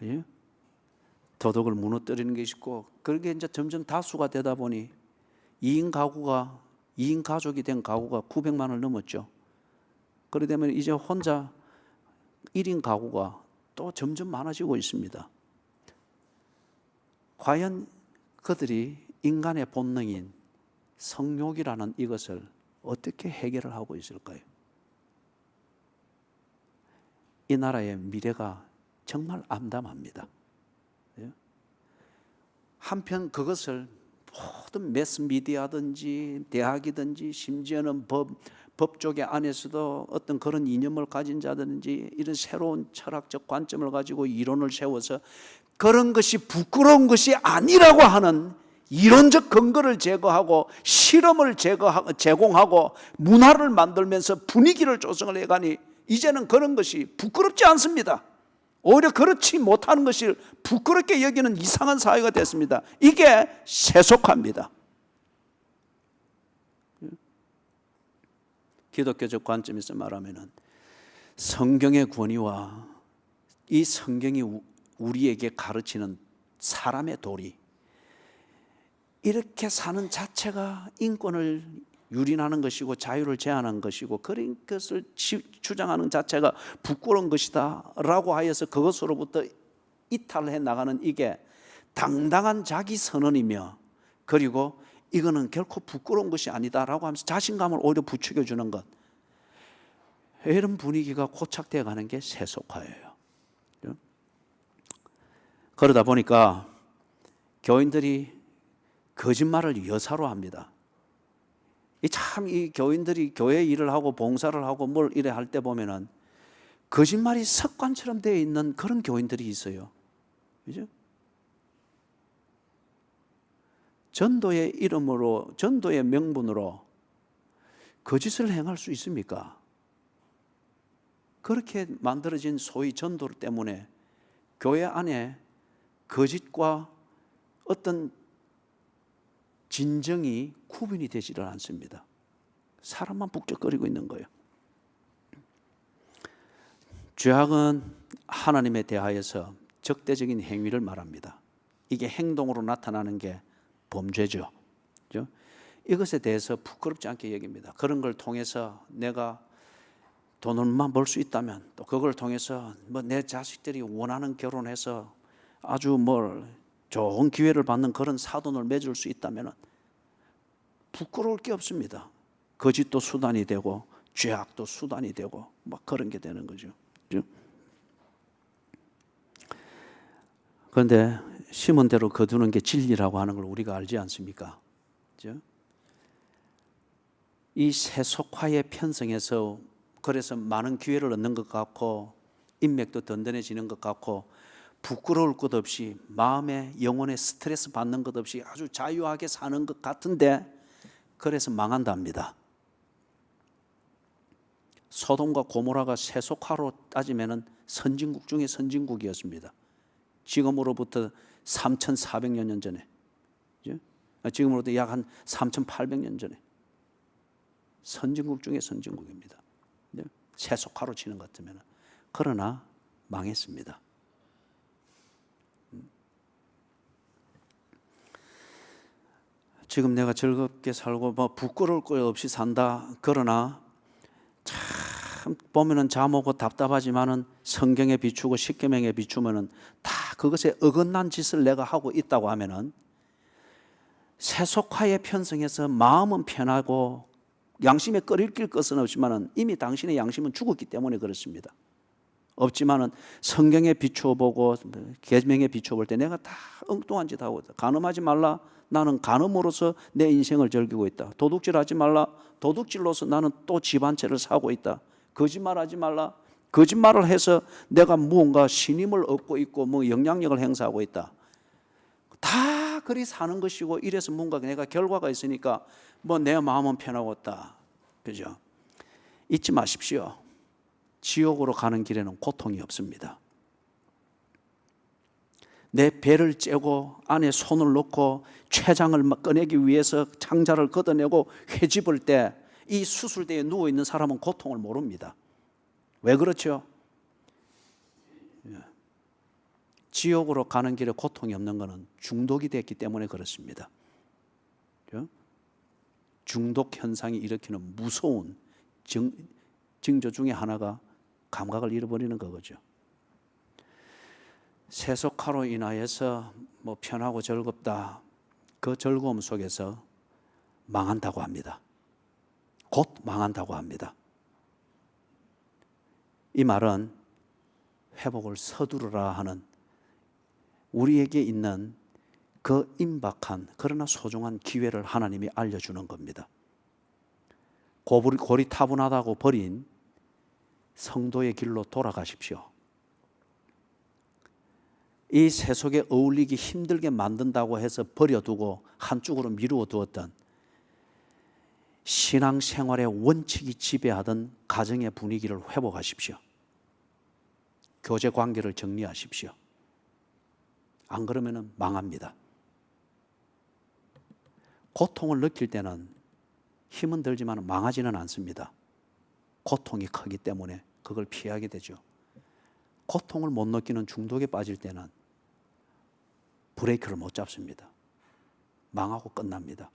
예? 도덕을 무너뜨리는 게 있고 그게 이제 점점 다수가 되다 보니 2인 가족이 된 가구가 900만을 넘었죠. 그러다 보면 이제 혼자 1인 가구가 또 점점 많아지고 있습니다. 과연 그들이 인간의 본능인 성욕이라는 이것을 어떻게 해결을 하고 있을까요? 이 나라의 미래가 정말 암담합니다. 한편 그것을 모든 매스미디어든지 대학이든지 심지어는 법 쪽의 안에서도 어떤 그런 이념을 가진 자든지 이런 새로운 철학적 관점을 가지고 이론을 세워서 그런 것이 부끄러운 것이 아니라고 하는 이론적 근거를 제거하고 실험을 제공하고 문화를 만들면서 분위기를 조성을 해가니 이제는 그런 것이 부끄럽지 않습니다. 오히려 그렇지 못하는 것을 부끄럽게 여기는 이상한 사회가 됐습니다. 이게 세속화입니다. 기독교적 관점에서 말하면 성경의 권위와 이 성경이 우리에게 가르치는 사람의 도리, 이렇게 사는 자체가 인권을 유린하는 것이고 자유를 제한하는 것이고 그런 것을 주장하는 자체가 부끄러운 것이다 라고 하여서 그것으로부터 이탈해 나가는 이게 당당한 자기 선언이며 그리고 이거는 결코 부끄러운 것이 아니다 라고 하면서 자신감을 오히려 부추겨 주는 것, 이런 분위기가 고착되어 가는 게 세속화예요. 그러다 보니까 교인들이 거짓말을 여사로 합니다. 이 교인들이 교회 일을 하고 봉사를 하고 뭘 이래 할 때 보면은 거짓말이 습관처럼 되어 있는 그런 교인들이 있어요. 그죠? 전도의 이름으로, 전도의 명분으로 거짓을 행할 수 있습니까? 그렇게 만들어진 소위 전도 때문에 교회 안에 거짓과 어떤 진정이 구분이 되지를 않습니다. 사람만 북적거리고 있는 거예요. 죄악은 하나님에 대하여서 적대적인 행위를 말합니다. 이게 행동으로 나타나는 게 범죄죠. 그렇죠? 이것에 대해서 부끄럽지 않게 여깁니다. 그런 걸 통해서 내가 돈을만 벌 수 있다면, 또 그걸 통해서 뭐 내 자식들이 원하는 결혼해서 아주 좋은 기회를 받는 그런 사돈을 맺을 수 있다면 부끄러울 게 없습니다. 거짓도 수단이 되고 죄악도 수단이 되고 막 그런 게 되는 거죠. 그런데 심은 대로 거두는 게 진리라고 하는 걸 우리가 알지 않습니까? 그렇죠? 이 세속화의 편성에서 그래서 많은 기회를 얻는 것 같고 인맥도 든든해지는 것 같고 부끄러울 것 없이 마음에 영혼에 스트레스 받는 것 없이 아주 자유하게 사는 것 같은데 그래서 망한답니다. 소돔과 고모라가 세속화로 따지면 선진국 중에 선진국이었습니다. 지금으로부터 3,400여 년 전에, 지금으로부터 약 한 3,800년 전에 선진국 중에 선진국입니다. 세속화로 치는 것 같으면. 그러나 망했습니다. 지금 내가 즐겁게 살고 부끄러울 것 없이 산다. 그러나 참 보면은 잠오고 답답하지만은 성경에 비추고 십계명에 비추면은 다 그것에 어긋난 짓을 내가 하고 있다고 하면은 세속화의 편성에서 마음은 편하고 양심에 끓일 것은 없지만은 이미 당신의 양심은 죽었기 때문에 그렇습니다. 없지만은 성경에 비춰보고 계명에 비춰볼 때 내가 다 엉뚱한 짓 하고 있다. 간음하지 말라. 나는 간음으로서 내 인생을 즐기고 있다. 도둑질하지 말라. 도둑질로서 나는 또 집 한 채를 사고 있다. 거짓말하지 말라. 거짓말을 해서 내가 무언가 신임을 얻고 있고 영향력을 행사하고 있다. 다 그리 사는 것이고 이래서 뭔가 내가 결과가 있으니까 내 마음은 편하고 있다. 그죠? 잊지 마십시오. 지옥으로 가는 길에는 고통이 없습니다. 내 배를 째고 안에 손을 넣고 췌장을 꺼내기 위해서 창자를 걷어내고 회집을 때 이 수술대에 누워있는 사람은 고통을 모릅니다. 왜 그렇죠? 지옥으로 가는 길에 고통이 없는 것은 중독이 됐기 때문에 그렇습니다. 중독 현상이 일으키는 무서운 징조 중에 하나가 감각을 잃어버리는 거죠. 세속화로 인하여서 편하고 즐겁다. 그 즐거움 속에서 망한다고 합니다. 곧 망한다고 합니다. 이 말은 회복을 서두르라 하는 우리에게 있는 그 임박한 그러나 소중한 기회를 하나님이 알려주는 겁니다. 고리타분하다고 버린 성도의 길로 돌아가십시오. 이 세속에 어울리기 힘들게 만든다고 해서 버려두고 한쪽으로 미루어 두었던 신앙생활의 원칙이 지배하던 가정의 분위기를 회복하십시오. 교제 관계를 정리하십시오. 안 그러면 망합니다. 고통을 느낄 때는 힘은 들지만 망하지는 않습니다. 고통이 크기 때문에 그걸 피하게 되죠. 고통을 못 느끼는 중독에 빠질 때는 브레이크를 못 잡습니다. 망하고 끝납니다.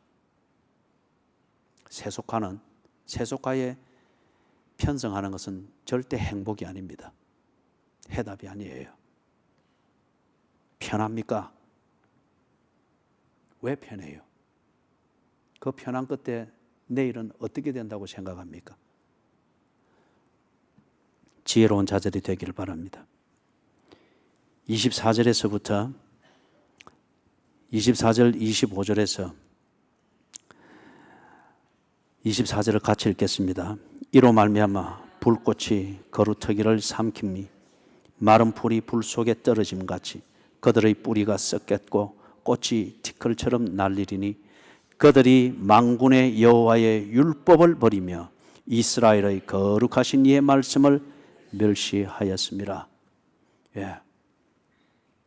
세속화에 편성하는 것은 절대 행복이 아닙니다. 해답이 아니에요. 편합니까? 왜 편해요? 그 편한 끝에 내일은 어떻게 된다고 생각합니까? 지혜로운 자들이 되기를 바랍니다. 24절 25절에서 24절을 같이 읽겠습니다. 이로 말미암아 불꽃이 거루터기를 삼킴이 마른 풀이 불 속에 떨어짐 같이 그들의 뿌리가 썩겠고 꽃이 티끌처럼 날리리니 그들이 만군의 여호와의 율법을 버리며 이스라엘의 거룩하신 이의 말씀을 멸시하였습니다.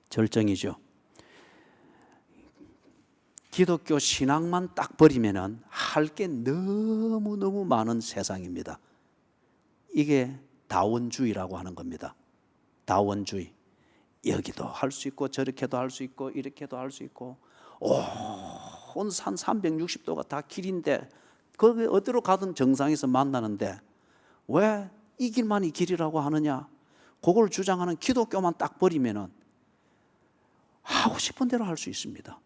절정이죠. 기독교 신앙만 딱 버리면은 할 게 너무너무 많은 세상입니다. 이게 다원주의라고 하는 겁니다. 다원주의. 여기도 할 수 있고 저렇게도 할 수 있고 이렇게도 할 수 있고 온 산 360도가 다 길인데 거기 어디로 가든 정상에서 만나는데 왜 이 길만이 길이라고 하느냐? 그걸 주장하는 기독교만 딱 버리면은 하고 싶은 대로 할 수 있습니다.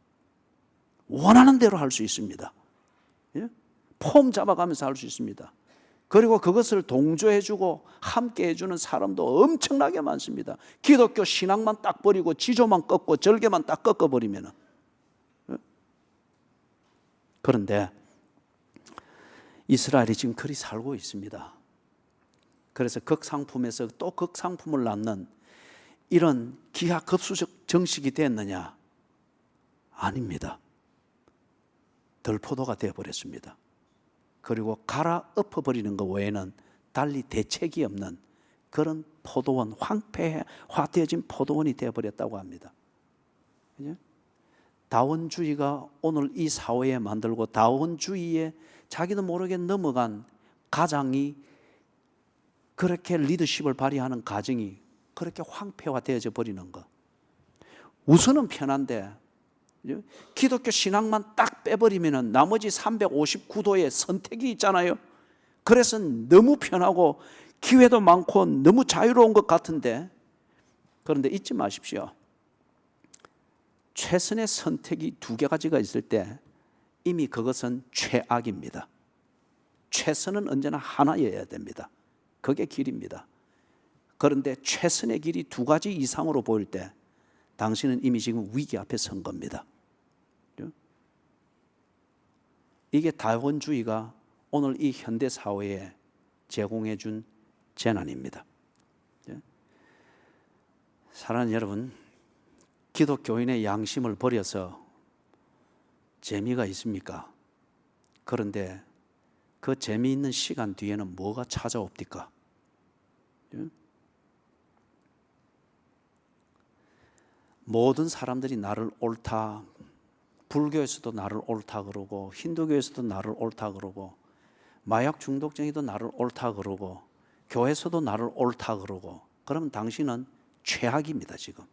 원하는 대로 할 수 있습니다. 예? 폼 잡아가면서 할 수 있습니다. 그리고 그것을 동조해주고 함께 해주는 사람도 엄청나게 많습니다. 기독교 신앙만 딱 버리고 지조만 꺾고 절개만 딱 꺾어버리면은. 예? 그런데 이스라엘이 지금 그리 살고 있습니다. 그래서 극상품에서 또 극상품을 낳는 이런 기하급수적 정식이 됐느냐? 아닙니다. 덜포도가 되어버렸습니다. 그리고 갈아엎어버리는 것 외에는 달리 대책이 없는 그런 포도원, 황폐화되어진 포도원이 되어버렸다고 합니다. 그죠? 다원주의가 오늘 이 사회에 만들고 다원주의에 자기도 모르게 넘어간 가장이 그렇게 리더십을 발휘하는 가정이 그렇게 황폐화되어져 버리는 것. 우선은 편한데 기독교 신앙만 딱 빼버리면 나머지 359도의 선택이 있잖아요. 그래서 너무 편하고 기회도 많고 너무 자유로운 것 같은데, 그런데 잊지 마십시오. 최선의 선택이 두 가지가 있을 때 이미 그것은 최악입니다. 최선은 언제나 하나여야 됩니다. 그게 길입니다. 그런데 최선의 길이 두 가지 이상으로 보일 때 당신은 이미 지금 위기 앞에 선 겁니다. 이게 다원주의가 오늘 이 현대 사회에 제공해 준 재난입니다. 사랑하는 여러분, 기독교인의 양심을 버려서 재미가 있습니까? 그런데 그 재미있는 시간 뒤에는 뭐가 찾아옵니까? 모든 사람들이 나를 옳다, 불교에서도 나를 옳다 그러고 힌두교에서도 나를 옳다 그러고 마약 중독쟁이도 나를 옳다 그러고 교회에서도 나를 옳다 그러고, 그러면 당신은 최악입니다. 지금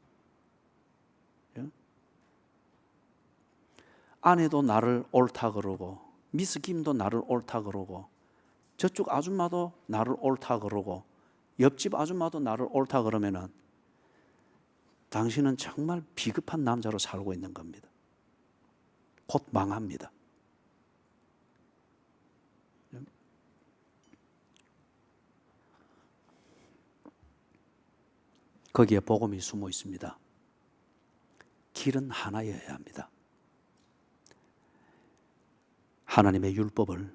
아내도 나를 옳다 그러고 미스김도 나를 옳다 그러고 저쪽 아줌마도 나를 옳다 그러고 옆집 아줌마도 나를 옳다 그러면은 당신은 정말 비겁한 남자로 살고 있는 겁니다. 곧 망합니다. 거기에 복음이 숨어 있습니다. 길은 하나여야 합니다. 하나님의 율법으로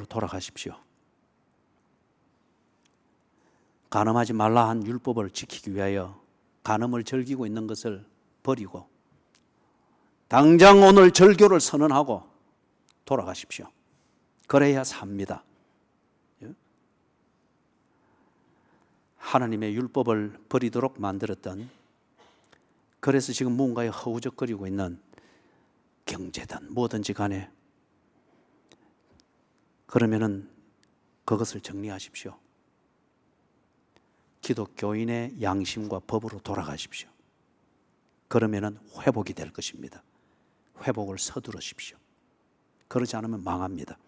돌아가십시오. 간음하지 말라 한 율법을 지키기 위하여 간음을 즐기고 있는 것을 버리고 당장 오늘 절교를 선언하고 돌아가십시오. 그래야 삽니다. 하나님의 율법을 버리도록 만들었던, 그래서 지금 뭔가에 허우적거리고 있는 경제든 뭐든지 간에 그러면은 그것을 정리하십시오. 기독교인의 양심과 법으로 돌아가십시오. 그러면은 회복이 될 것입니다. 회복을 서두르십시오. 그러지 않으면 망합니다.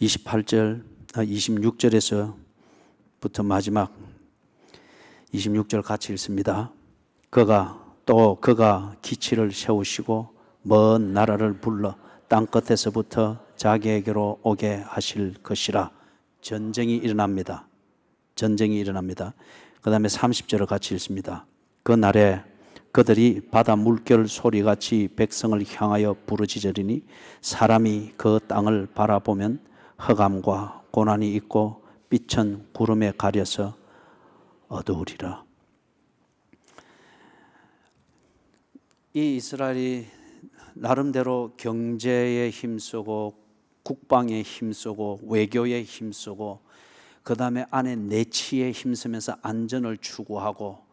26절에서부터 마지막 26절 같이 읽습니다. 그가 기치를 세우시고 먼 나라를 불러 땅끝에서부터 자기에게로 오게 하실 것이라. 전쟁이 일어납니다. 그 다음에 30절을 같이 읽습니다. 그 날에 그들이 바다 물결 소리같이 백성을 향하여 부르짖으리니 사람이 그 땅을 바라보면 흑암과 고난이 있고 빛은 구름에 가려서 어두우리라. 이 이스라엘이 나름대로 경제에 힘쓰고 국방에 힘쓰고 외교에 힘쓰고 그 다음에 안에 내치에 힘쓰면서 안전을 추구하고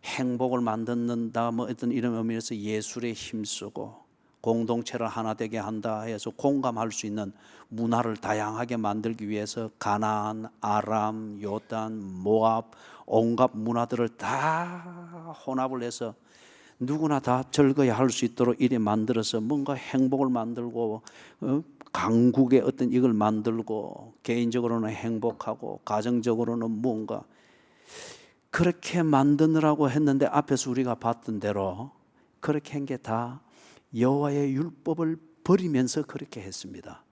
행복을 만든다 뭐 어떤 이런 의미에서 예술에 힘쓰고 공동체를 하나 되게 한다 해서 공감할 수 있는 문화를 다양하게 만들기 위해서 가나안, 아람, 요단, 모압 온갖 문화들을 다 혼합을 해서 누구나 다 즐거이 할 수 있도록 이래 만들어서 뭔가 행복을 만들고 강국의 어떤 이걸 만들고 개인적으로는 행복하고 가정적으로는 뭔가 그렇게 만드느라고 했는데 앞에서 우리가 봤던 대로 그렇게 한 게 다 여호와의 율법을 버리면서 그렇게 했습니다.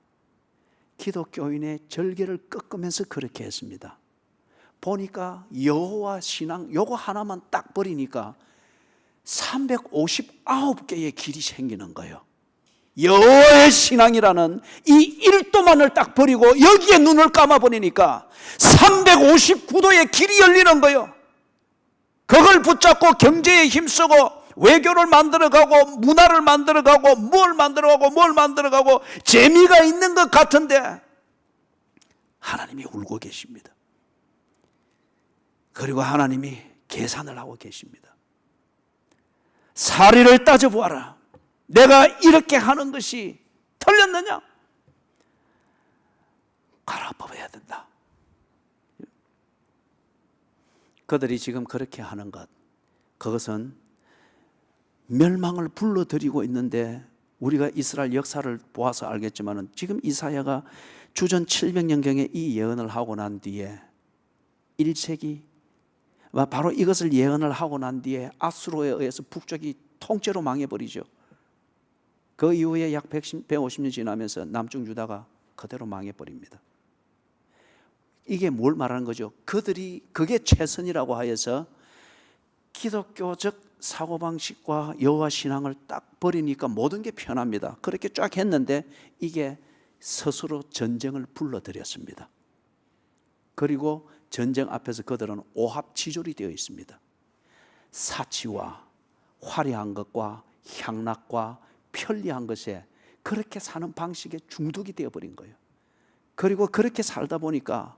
기독교인의 절개를 꺾으면서 그렇게 했습니다. 보니까 여호와 신앙 요거 하나만 딱 버리니까 359개의 길이 생기는 거예요. 여호와의 신앙이라는 이 1도만을 딱 버리고 여기에 눈을 감아버리니까 359도의 길이 열리는 거예요. 그걸 붙잡고 경제에 힘쓰고 외교를 만들어가고 문화를 만들어가고 뭘 만들어가고 재미가 있는 것 같은데 하나님이 울고 계십니다. 그리고 하나님이 계산을 하고 계십니다. 사리를 따져보아라. 내가 이렇게 하는 것이 틀렸느냐? 갈아엎어야 된다. 그들이 지금 그렇게 하는 것, 그것은 멸망을 불러들이고 있는데 우리가 이스라엘 역사를 보아서 알겠지만 지금 이사야가 주전 700년경에 이 예언을 하고 난 뒤에 1세기 바로 이것을 예언을 하고 난 뒤에 아수르에 의해서 북쪽이 통째로 망해버리죠. 그 이후에 약 150년 지나면서 남쪽 유다가 그대로 망해버립니다. 이게 뭘 말하는 거죠? 그들이 그게 최선이라고 하여서 기독교적 사고방식과 여호와 신앙을 딱 버리니까 모든 게 편합니다. 그렇게 쫙 했는데 이게 스스로 전쟁을 불러들였습니다. 그리고 전쟁 앞에서 그들은 오합지졸이 되어 있습니다. 사치와 화려한 것과 향락과 편리한 것에 그렇게 사는 방식에 중독이 되어버린 거예요. 그리고 그렇게 살다 보니까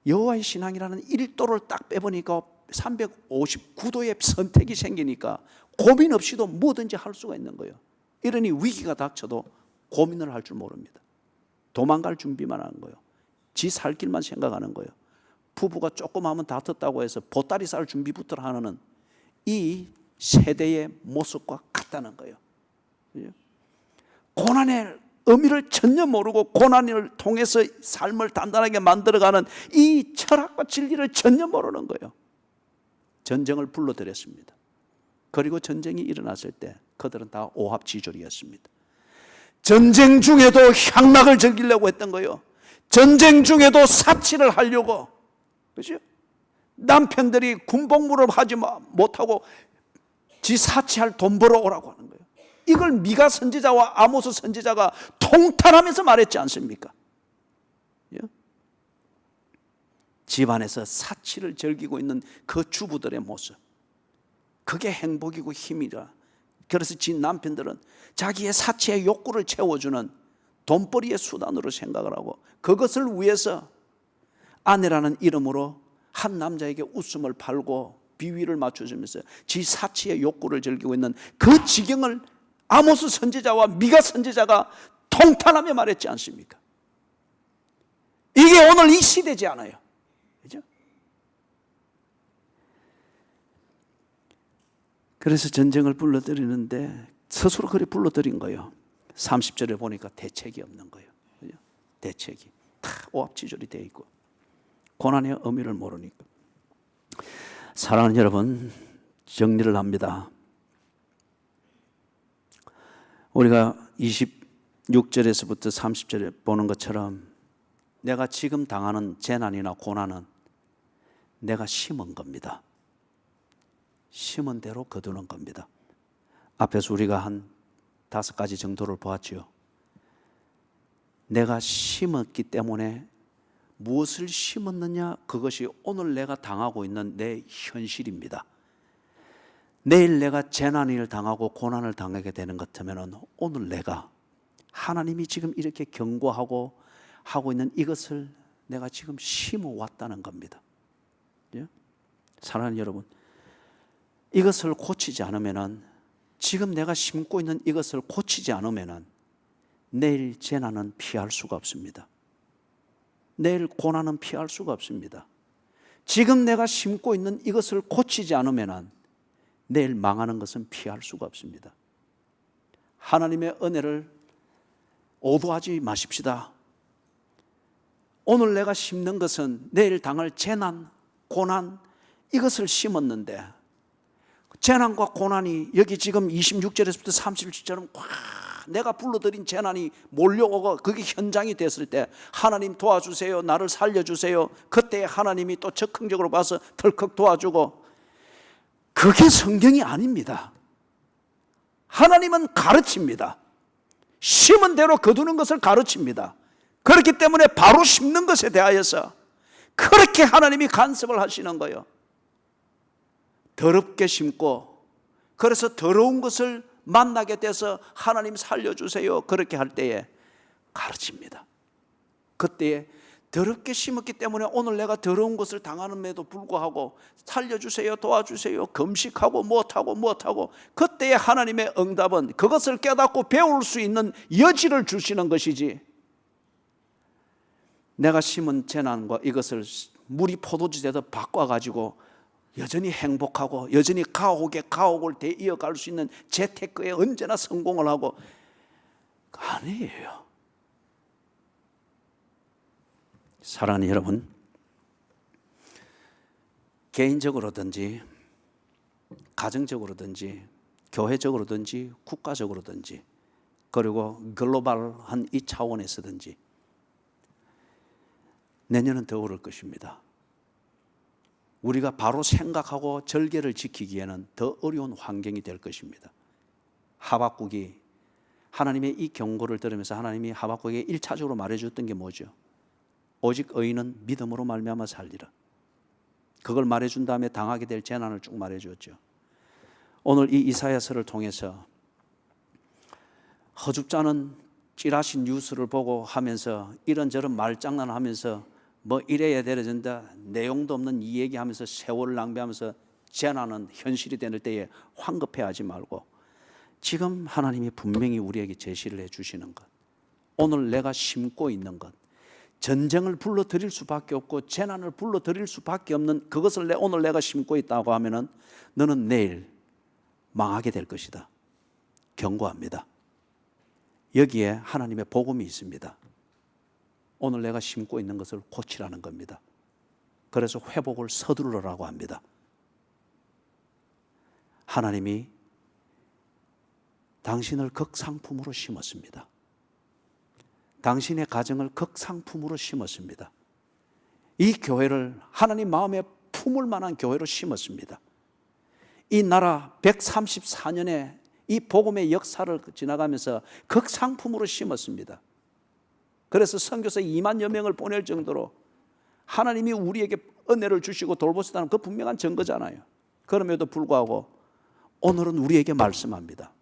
여호와의 신앙이라는 1도를 딱 빼보니까 359도의 선택이 생기니까 고민 없이도 뭐든지 할 수가 있는 거예요. 이러니 위기가 닥쳐도 고민을 할 줄 모릅니다. 도망갈 준비만 하는 거예요. 지 살 길만 생각하는 거예요. 부부가 조금 하면 다퉜다고 해서 보따리 쌀 준비부터 하는 이 세대의 모습과 같다는 거예요. 고난의 의미를 전혀 모르고 고난을 통해서 삶을 단단하게 만들어가는 이 철학과 진리를 전혀 모르는 거예요. 전쟁을 불러들였습니다. 그리고 전쟁이 일어났을 때 그들은 다 오합지졸이었습니다. 전쟁 중에도 향락을 즐기려고 했던 거예요. 전쟁 중에도 사치를 하려고, 그렇죠? 남편들이 군복무를 하지 못하고 지 사치할 돈 벌어오라고 하는 거예요. 이걸 미가 선지자와 아모스 선지자가 통탄하면서 말했지 않습니까? 집안에서 사치를 즐기고 있는 그 주부들의 모습, 그게 행복이고 힘이라. 그래서 지 남편들은 자기의 사치의 욕구를 채워주는 돈벌이의 수단으로 생각을 하고 그것을 위해서 아내라는 이름으로 한 남자에게 웃음을 팔고 비위를 맞춰주면서 지 사치의 욕구를 즐기고 있는 그 지경을 아모스 선지자와 미가 선지자가 통탄하며 말했지 않습니까? 이게 오늘 이 시대지 않아요. 그죠? 그래서 전쟁을 불러들이는데 스스로 그리 불러들인 거예요. 30절에 보니까 대책이 없는 거예요. 그죠? 대책이 다 오합지졸이 되어 있고 고난의 의미를 모르니까. 사랑하는 여러분, 정리를 합니다. 우리가 26절에서부터 30절에 보는 것처럼 내가 지금 당하는 재난이나 고난은 내가 심은 겁니다. 심은 대로 거두는 겁니다. 앞에서 우리가 한 5가지 정도를 보았지요. 내가 심었기 때문에 무엇을 심었느냐, 그것이 오늘 내가 당하고 있는 내 현실입니다. 내일 내가 재난을 당하고 고난을 당하게 되는 것 같으면 오늘 내가 하나님이 지금 이렇게 경고하고 하고 있는 이것을 내가 지금 심어왔다는 겁니다. 사랑하는 여러분, 이것을 고치지 않으면은, 지금 내가 심고 있는 이것을 고치지 않으면은 내일 재난은 피할 수가 없습니다. 내일 고난은 피할 수가 없습니다. 지금 내가 심고 있는 이것을 고치지 않으면은 내일 망하는 것은 피할 수가 없습니다. 하나님의 은혜를 오도하지 마십시다. 오늘 내가 심는 것은 내일 당할 재난, 고난, 이것을 심었는데, 재난과 고난이 여기 지금 26절에서부터 37절처럼 내가 불러들인 재난이 몰려오고 그게 현장이 됐을 때 하나님 도와주세요, 나를 살려주세요. 그때 하나님이 또 적극적으로 봐서 덜컥 도와주고, 그게 성경이 아닙니다. 하나님은 가르칩니다. 심은 대로 거두는 것을 가르칩니다. 그렇기 때문에 바로 심는 것에 대하여서 그렇게 하나님이 간섭을 하시는 거예요. 더럽게 심고, 그래서 더러운 것을 만나게 돼서 하나님 살려주세요, 그렇게 할 때에 가르칩니다. 그때에 더럽게 심었기 때문에 오늘 내가 더러운 것을 당하는데도 불구하고 살려주세요, 도와주세요, 금식하고 못하고 그때에 하나님의 응답은 그것을 깨닫고 배울 수 있는 여지를 주시는 것이지, 내가 심은 재난과 이것을 물이 포도주 되듯 바꿔가지고 여전히 행복하고 여전히 가옥을 이어갈 수 있는 재테크에 언제나 성공을 하고, 아니에요. 사랑하는 여러분, 개인적으로든지 가정적으로든지 교회적으로든지 국가적으로든지 그리고 글로벌한 이 차원에서든지 내년은 더 어려울 것입니다. 우리가 바로 생각하고 절개를 지키기에는 더 어려운 환경이 될 것입니다. 하박국이 하나님의 이 경고를 들으면서 하나님이 하박국에게 1차적으로 말해줬던 게 뭐죠? 오직 의인은 믿음으로 말미암아 살리라. 그걸 말해준 다음에 당하게 될 재난을 쭉 말해줬죠. 오늘 이 이사야서를 통해서 허줍잖은 찌라시 뉴스를 보고 하면서 이런저런 말장난을 하면서 뭐 이래야 되는다, 내용도 없는 이 얘기하면서 세월을 낭비하면서 재난은 현실이 되는 때에 황급해하지 말고, 지금 하나님이 분명히 우리에게 제시를 해주시는 것, 오늘 내가 심고 있는 것, 전쟁을 불러들일 수밖에 없고 재난을 불러들일 수밖에 없는 그것을 오늘 내가 심고 있다고 하면은 너는 내일 망하게 될 것이다. 경고합니다. 여기에 하나님의 복음이 있습니다. 오늘 내가 심고 있는 것을 고치라는 겁니다. 그래서 회복을 서두르라고 합니다. 하나님이 당신을 극상품으로 심었습니다. 당신의 가정을 극상품으로 심었습니다. 이 교회를 하나님 마음에 품을 만한 교회로 심었습니다. 이 나라 134년의 이 복음의 역사를 지나가면서 극상품으로 심었습니다. 그래서 선교사 2만여 명을 보낼 정도로 하나님이 우리에게 은혜를 주시고 돌보셨다는 그 분명한 증거잖아요. 그럼에도 불구하고 오늘은 우리에게 말씀합니다.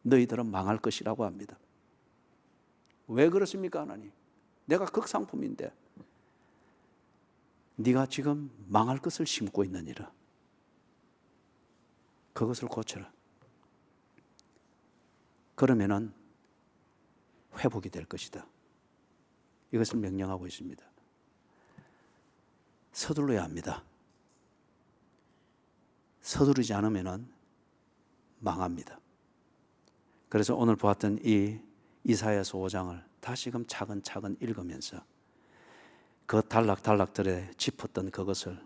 너희들은 망할 것이라고 합니다. 왜 그렇습니까, 하나님? 내가 극상품인데 네가 지금 망할 것을 심고 있느니라. 그것을 고쳐라. 그러면은 회복이 될 것이다. 이것을 명령하고 있습니다. 서둘러야 합니다. 서두르지 않으면 망합니다. 그래서 오늘 보았던 이 이사야서 5장을 다시금 차근차근 읽으면서 그 단락단락들에 짚었던 그것을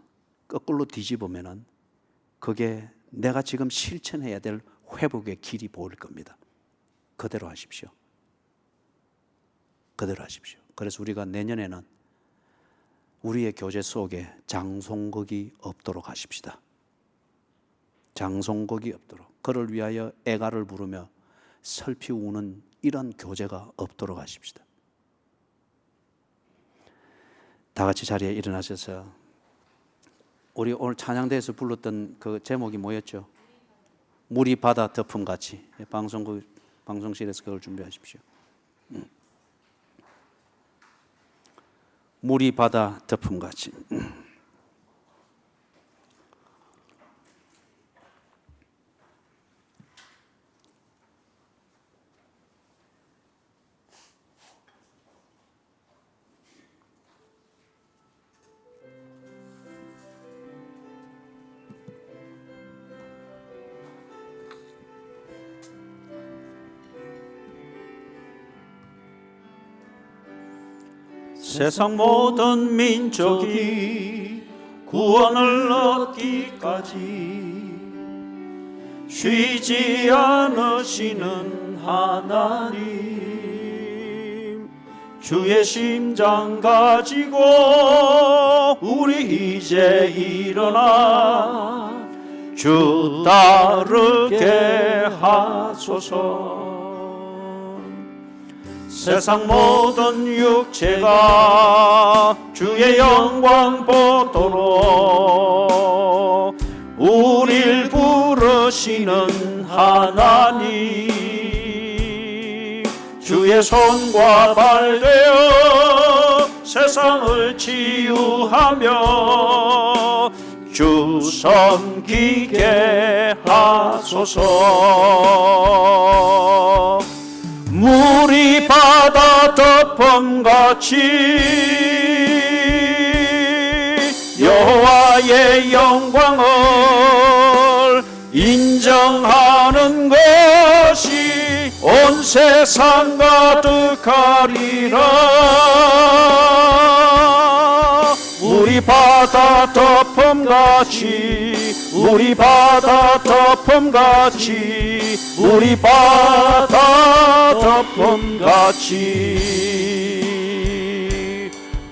거꾸로 뒤집으면은 그게 내가 지금 실천해야 될 회복의 길이 보일 겁니다. 그대로 하십시오. 그대로 하십시오. 그래서 우리가 내년에는 우리의 교제 속에 장송극이 없도록 하십시다. 장송극이 없도록, 그를 위하여 애가를 부르며 슬피 우는 이런 교제가 없도록 하십시다. 다 같이 자리에 일어나셔서 우리 오늘 찬양대에서 불렀던 그 제목이 뭐였죠? 물이 바다 덮음같이. 방송실에서 그걸 준비하십시오. 물이 바다 덮음같이. 세상 모든 민족이 구원을 얻기까지 쉬지 않으시는 하나님, 주의 심장 가지고 우리 이제 일어나 주 따르게 하소서. 세상 모든 육체가 주의 영광 보도록 우릴 부르시는 하나님, 주의 손과 발 되어 세상을 치유하며 주 섬기게 하소서. 물이 바다 덮음같이 여호와의 영광을 인정하는 것이 온 세상 가득하리라. 우리 바다 덮음같이, 우리 바다 덮음같이, 우리 바다 덮음같이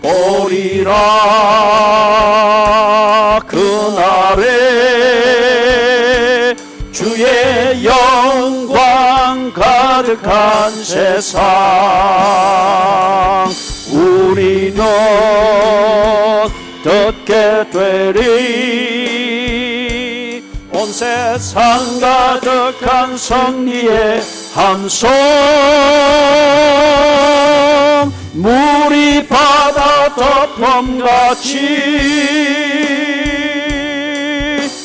오리라. 그날에 주의 영광 가득한 세상 우리는 듣게 되리. 온 세상 가득한 승리의 함성, 물이 바다 덮음같이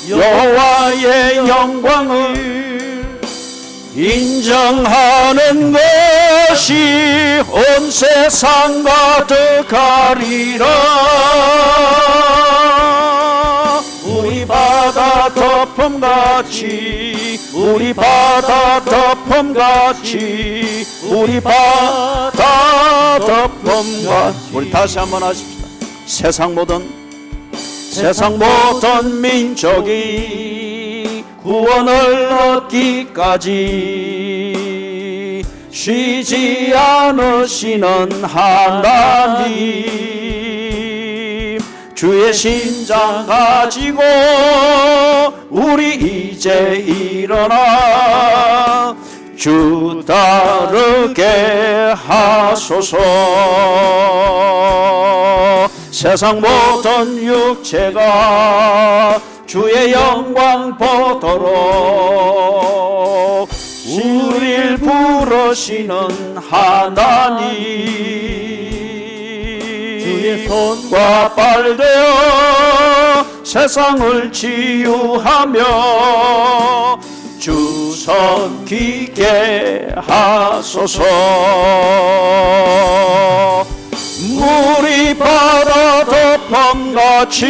여호와의 영광을 인정하는 것이 온 세상 가득하리라. 우리 바다 덮음같이, 우리 바다 덮음같이, 우리 바다 덮음같이. 우리 다시 한번 하십시다. 세상 모든 민족이 구원을 얻기까지 쉬지 않으시는 하나님, 주의 심장 가지고 우리 이제 일어나 주 따르게 하소서. 세상 모든 육체가 주의 영광 보도록 우릴 부르시는 하나님, 주의 손과 발 되어 세상을 치유하며 주 섬기게 하소서. 물이 바다 덮음같이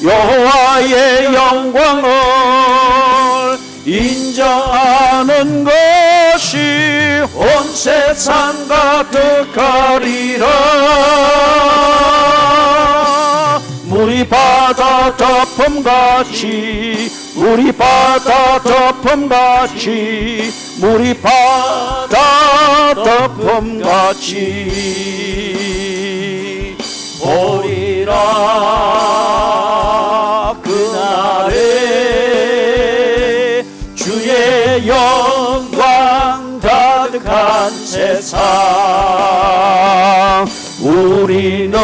여호와의 영광을 인정하는 것이 온 세상 가득하리라. 물이 바다 덮음같이, 물이 바다 덮음같이, 물이 바다 덮음같이 오리라. 그날에 주의 영광 가득한 세상 우리는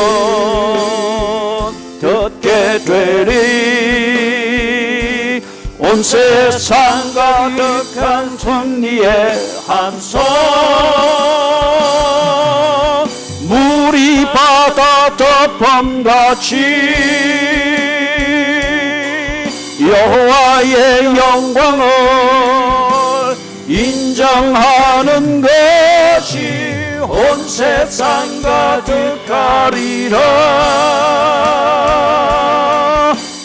듣게 되리. 온 세상 가득한 승리의 함성, 물이 바다 덮음같이 여호와의 영광을 인정하는 것이 온 세상 가득하리라.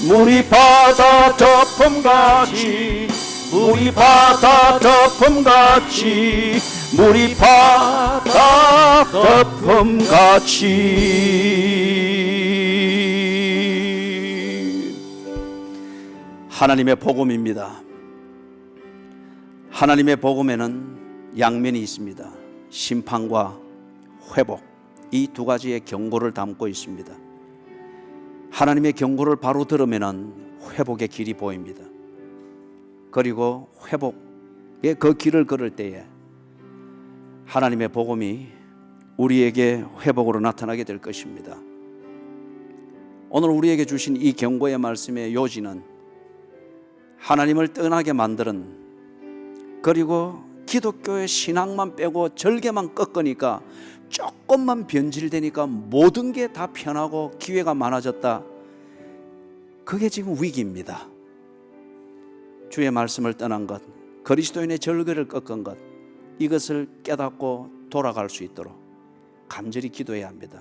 물이 바다 덮음같이, 물이 바다 덮음같이, 물이 바다 덮음같이. 하나님의 복음입니다. 하나님의 복음에는 양면이 있습니다. 심판과 회복, 이 두 가지의 경고를 담고 있습니다. 하나님의 경고를 바로 들으면 회복의 길이 보입니다. 그리고 회복의 그 길을 걸을 때에 하나님의 복음이 우리에게 회복으로 나타나게 될 것입니다. 오늘 우리에게 주신 이 경고의 말씀의 요지는 하나님을 떠나게 만드는, 그리고 기독교의 신앙만 빼고 절개만 꺾으니까 조금만 변질되니까 모든 게 다 편하고 기회가 많아졌다. 그게 지금 위기입니다. 주의 말씀을 떠난 것, 그리스도인의 절개를 꺾은 것, 이것을 깨닫고 돌아갈 수 있도록 간절히 기도해야 합니다.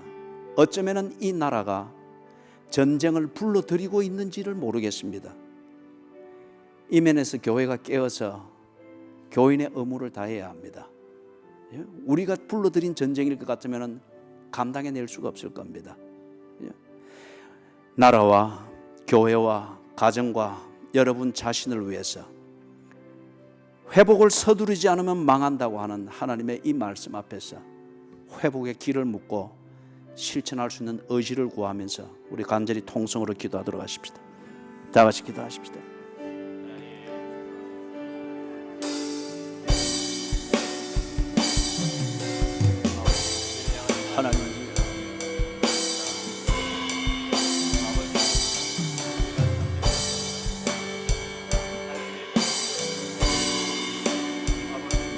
어쩌면 이 나라가 전쟁을 불러들이고 있는지를 모르겠습니다. 이 면에서 교회가 깨어서 교인의 의무를 다해야 합니다. 우리가 불러들인 전쟁일 것 같으면 감당해낼 수가 없을 겁니다. 나라와 교회와 가정과 여러분 자신을 위해서 회복을 서두르지 않으면 망한다고 하는 하나님의 이 말씀 앞에서 회복의 길을 묻고 실천할 수 있는 의지를 구하면서 우리 간절히 통성으로 기도하도록 하십시다. 다 같이 기도하십시다. 하나님,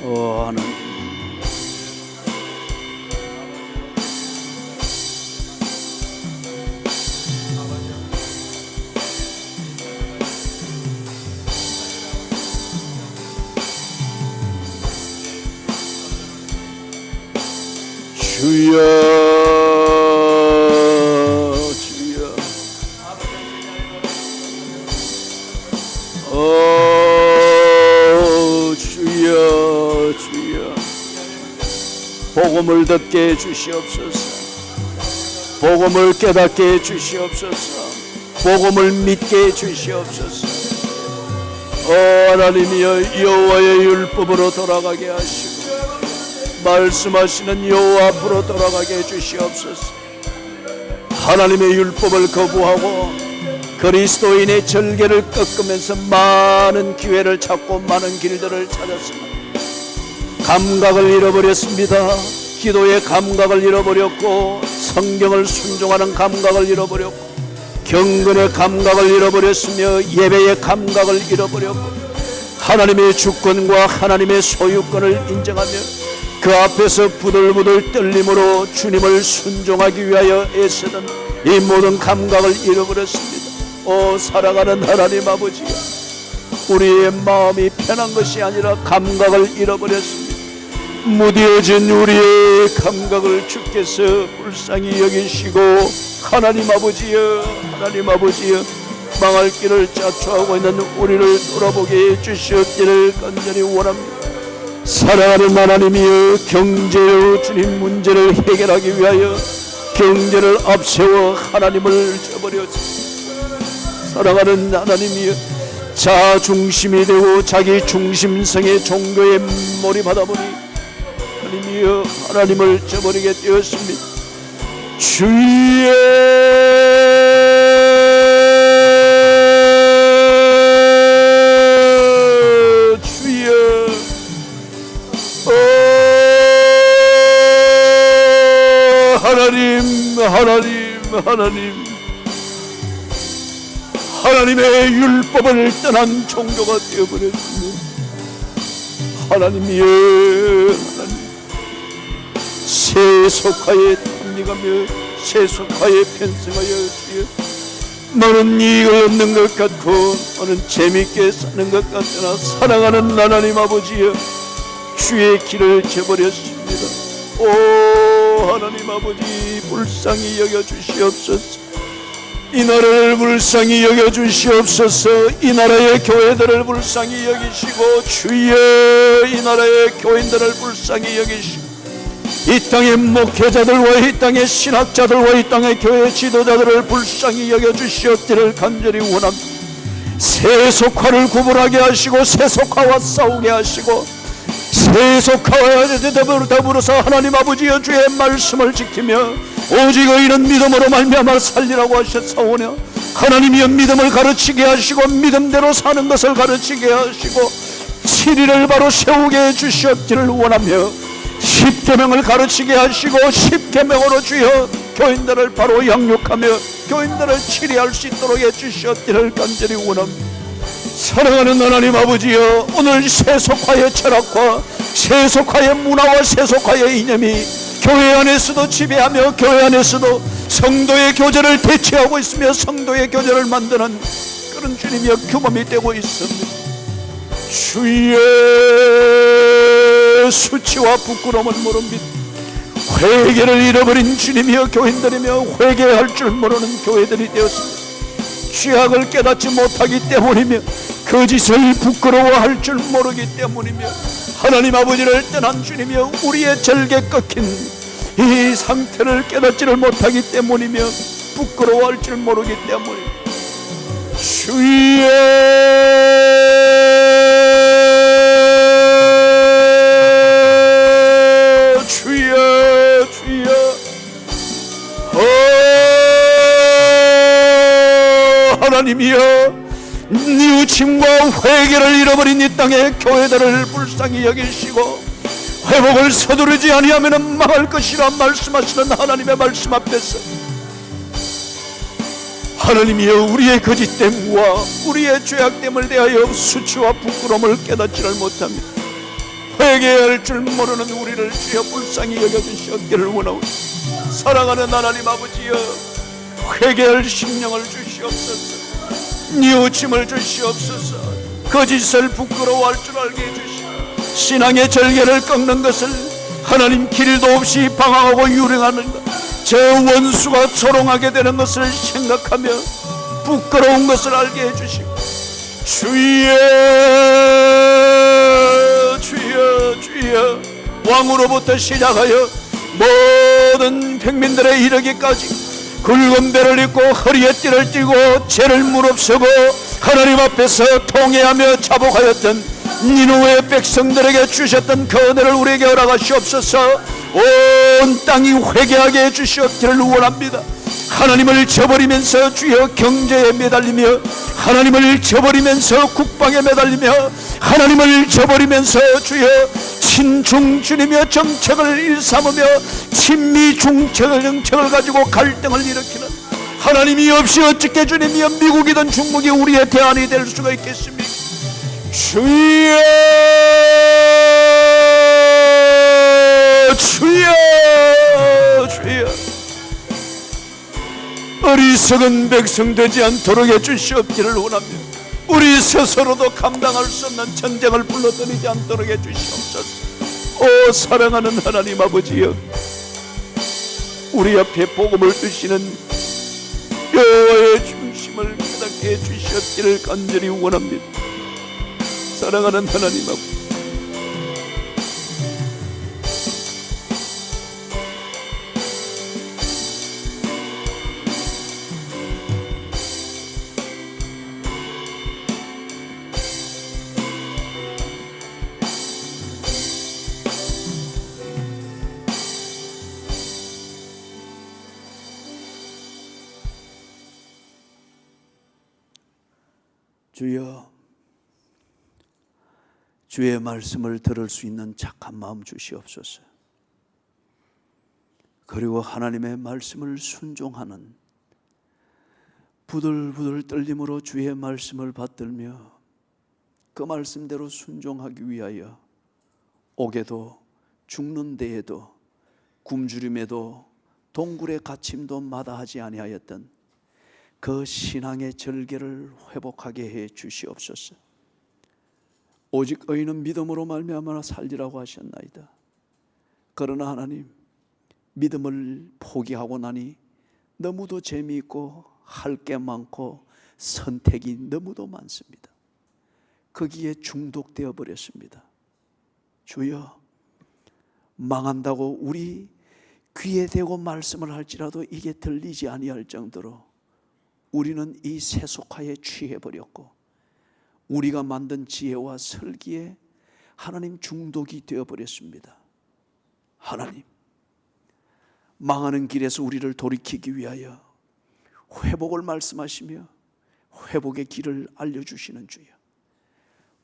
하나님, 주여, 주여, 주여, 주여, 복음을 듣게 해주시옵소서. 복음을 깨닫게 해주시옵소서. 복음을 믿게 해주시옵소서. 하나님이여, 여호와의 율법으로 돌아가게 하시고 말씀하시는 여호와 앞으로 돌아가게 해주시옵소서. 하나님의 율법을 거부하고 그리스도인의 절개를 꺾으면서 많은 기회를 찾고 많은 길들을 찾았습니다. 감각을 잃어버렸습니다. 기도의 감각을 잃어버렸고, 성경을 순종하는 감각을 잃어버렸고, 경건의 감각을 잃어버렸으며, 예배의 감각을 잃어버렸고, 하나님의 주권과 하나님의 소유권을 인정하며 그 앞에서 부들부들 떨림으로 주님을 순종하기 위하여 애쓰던 이 모든 감각을 잃어버렸습니다. 사랑하는 하나님 아버지, 우리의 마음이 편한 것이 아니라 감각을 잃어버렸습니다. 무뎌진 우리의 감각을 주께서 불쌍히 여기시고, 하나님 아버지여, 하나님 아버지여, 망할 길을 자초하고 있는 우리를 돌아보게 해주시옵기를 간절히 원합니다. 사랑하는 하나님이여, 경제의 주님 문제를 해결하기 위하여 경제를 앞세워 하나님을 저버렸습니다. 사랑하는 하나님이여, 자중심이 되고 자기 중심성의 종교에 몰입하다 보니 하나님이여, 하나님을 저버리게 되었습니다. 주여, 주여, 하나님, 하나님, 하나님, 하나님의 율법을 떠난 종교가 되어버렸습니다. 하나님이여, 하나님, 세속화에 탐닉하며 세속화에 편승하여 주여, 너는 이익을 얻는 것 같고 너는 재밌게 사는 것 같으나, 사랑하는 하나님 아버지여, 주의 길을 저버렸습니다. 오 하나님 아버지, 불쌍히 여겨 주시옵소서. 이 나라를 불쌍히 여겨주시옵소서. 이 나라의 교회들을 불쌍히 여기시고 주여 이 나라의 교인들을 불쌍히 여기시고 이 땅의 목회자들과 이 땅의 신학자들과 이 땅의 교회 지도자들을 불쌍히 여겨주시옵기를 간절히 원합니다. 세속화를 구분하게 하시고 세속화와 싸우게 하시고 세속화와 더불어서 하나님 아버지여 주의 말씀을 지키며 오직 의인은 믿음으로 말미암아 살리라고 하셨사오며 하나님이여 믿음을 가르치게 하시고 믿음대로 사는 것을 가르치게 하시고 7일을 바로 세우게 해주시옵기를 원하며 10계명을 가르치게 하시고 10계명으로 주여 교인들을 바로 양육하며 교인들을 치리할 수 있도록 해주시옵기를 간절히 원합니다. 사랑하는 하나님 아버지여, 오늘 세속화의 철학과 세속화의 문화와 세속화의 이념이 교회 안에서도 지배하며 교회 안에서도 성도의 교제를 대체하고 있으며 성도의 교제를 만드는 그런 주님의 규범이 되고 있습니다. 주의 수치와 부끄러움을 모릅니다. 회개를 잃어버린 주님이여 교인들이며 회개할 줄 모르는 교회들이 되었습니다. 죄악을 깨닫지 못하기 때문이며 거짓을 부끄러워할 줄 모르기 때문이며 하나님 아버지를 떠난 주님이여 우리의 절개 꺾인 이 상태를 깨닫지를 못하기 때문이며 부끄러워할 줄 모르기 때문에 주의 하나님이여 뉘우침과 회개를 잃어버린 이 땅의 교회들을 불쌍히 여기시고 회복을 서두르지 아니하면 망할 것이라 말씀하시는 하나님의 말씀 앞에서 하나님이여 우리의 거짓됨과 우리의 죄악됨을 대하여 수치와 부끄러움을 깨닫지를 못합니다. 회개할 줄 모르는 우리를 주여 불쌍히 여겨주시옵기를 원하오니 사랑하는 하나님 아버지여 회개할 심령을 주시옵소서. 뉘우침을 주시옵소서. 거짓을 부끄러워할 줄 알게 해주시고 신앙의 절개를 꺾는 것을 하나님 길도 없이 방황하고 유령하는 것, 저 원수가 조롱하게 되는 것을 생각하며 부끄러운 것을 알게 해주시고 주여 왕으로부터 시작하여 모든 백민들에 이르기까지 굵은 배를 입고 허리에 띠를 띠고 죄를 무릅쓰고 하나님 앞에서 통회하며 자복하였던 니느웨 백성들에게 주셨던 그 은혜를 우리에게 허락하시옵소서. 온 땅이 회개하게 해주시옵기를 원합니다. 하나님을 저버리면서 주여 경제에 매달리며 하나님을 저버리면서 국방에 매달리며 하나님을 저버리면서 주여 친중주님의 정책을 일삼으며 친미중책을 정책을 가지고 갈등을 일으키는 하나님이 없이 어떻게 주님이여 미국이든 중국이 우리의 대안이 될 수가 있겠습니까? 주여 어리석은 백성 되지 않도록 해주시옵기를 원합니다. 우리 스스로도 감당할 수 없는 전쟁을 불러들이지 않도록 해주시옵소서. 오 사랑하는 하나님 아버지여, 우리 앞에 복음을 주시는 여호와의 중심을 깨닫게 해주시옵기를 간절히 원합니다. 사랑하는 하나님 아버지, 주여, 주의 말씀을 들을 수 있는 착한 마음 주시옵소서. 그리고 하나님의 말씀을 순종하는 부들부들 떨림으로 주의 말씀을 받들며 그 말씀대로 순종하기 위하여 옥에도 죽는 데에도 굶주림에도 동굴의 갇힘도 마다하지 아니하였던 그 신앙의 절개를 회복하게 해 주시옵소서. 오직 의인은 믿음으로 말미암아 살리라고 하셨나이다. 그러나 하나님, 믿음을 포기하고 나니 너무도 재미있고 할 게 많고 선택이 너무도 많습니다. 거기에 중독되어 버렸습니다. 주여, 망한다고 우리 귀에 대고 말씀을 할지라도 이게 들리지 아니할 정도로 우리는 이 세속화에 취해버렸고 우리가 만든 지혜와 설기에 하나님 중독이 되어버렸습니다. 하나님, 망하는 길에서 우리를 돌이키기 위하여 회복을 말씀하시며 회복의 길을 알려주시는 주여,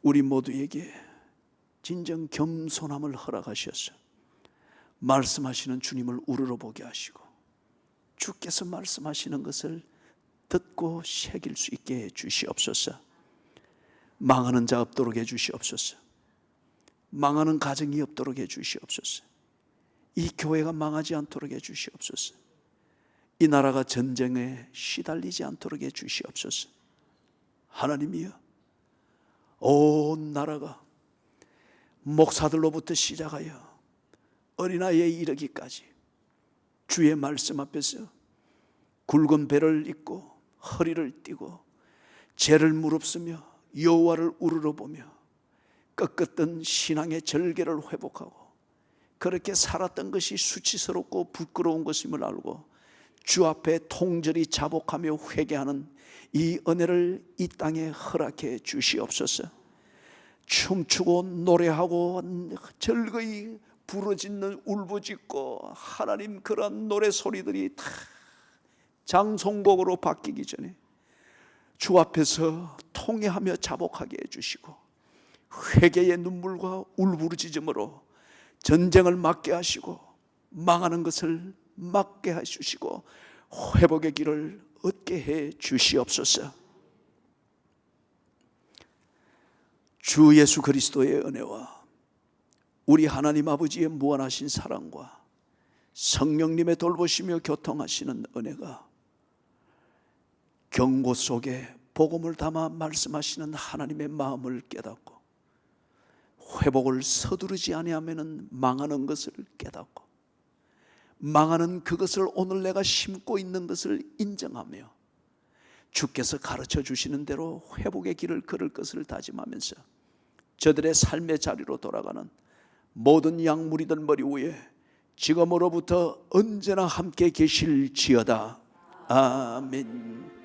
우리 모두에게 진정 겸손함을 허락하셔서 말씀하시는 주님을 우러러보게 하시고 주께서 말씀하시는 것을 듣고 새길 수 있게 해 주시옵소서. 망하는 자 없도록 해 주시옵소서. 망하는 가정이 없도록 해 주시옵소서. 이 교회가 망하지 않도록 해 주시옵소서. 이 나라가 전쟁에 시달리지 않도록 해 주시옵소서. 하나님이여, 온 나라가 목사들로부터 시작하여 어린아이에 이르기까지 주의 말씀 앞에서 굵은 배를 입고 허리를 띠고 죄를 무릅쓰며 여호와를 우러러보며 꺾었던 신앙의 절개를 회복하고 그렇게 살았던 것이 수치스럽고 부끄러운 것임을 알고 주 앞에 통절히 자복하며 회개하는 이 은혜를 이 땅에 허락해 주시옵소서. 춤추고 노래하고 즐거이 부르짖는 울부짖고 하나님, 그런 노래 소리들이 다 장송곡으로 바뀌기 전에 주 앞에서 통회하며 자복하게 해주시고 회개의 눈물과 울부짖음으로 전쟁을 막게 하시고 망하는 것을 막게 해주시고 회복의 길을 얻게 해 주시옵소서. 주 예수 그리스도의 은혜와 우리 하나님 아버지의 무한하신 사랑과 성령님의 돌보시며 교통하시는 은혜가 경고 속에 복음을 담아 말씀하시는 하나님의 마음을 깨닫고 회복을 서두르지 아니하면 망하는 것을 깨닫고 망하는 그것을 오늘 내가 심고 있는 것을 인정하며 주께서 가르쳐 주시는 대로 회복의 길을 걸을 것을 다짐하면서 저들의 삶의 자리로 돌아가는 모든 양무리들 머리 위에 지금으로부터 언제나 함께 계실지어다. 아멘.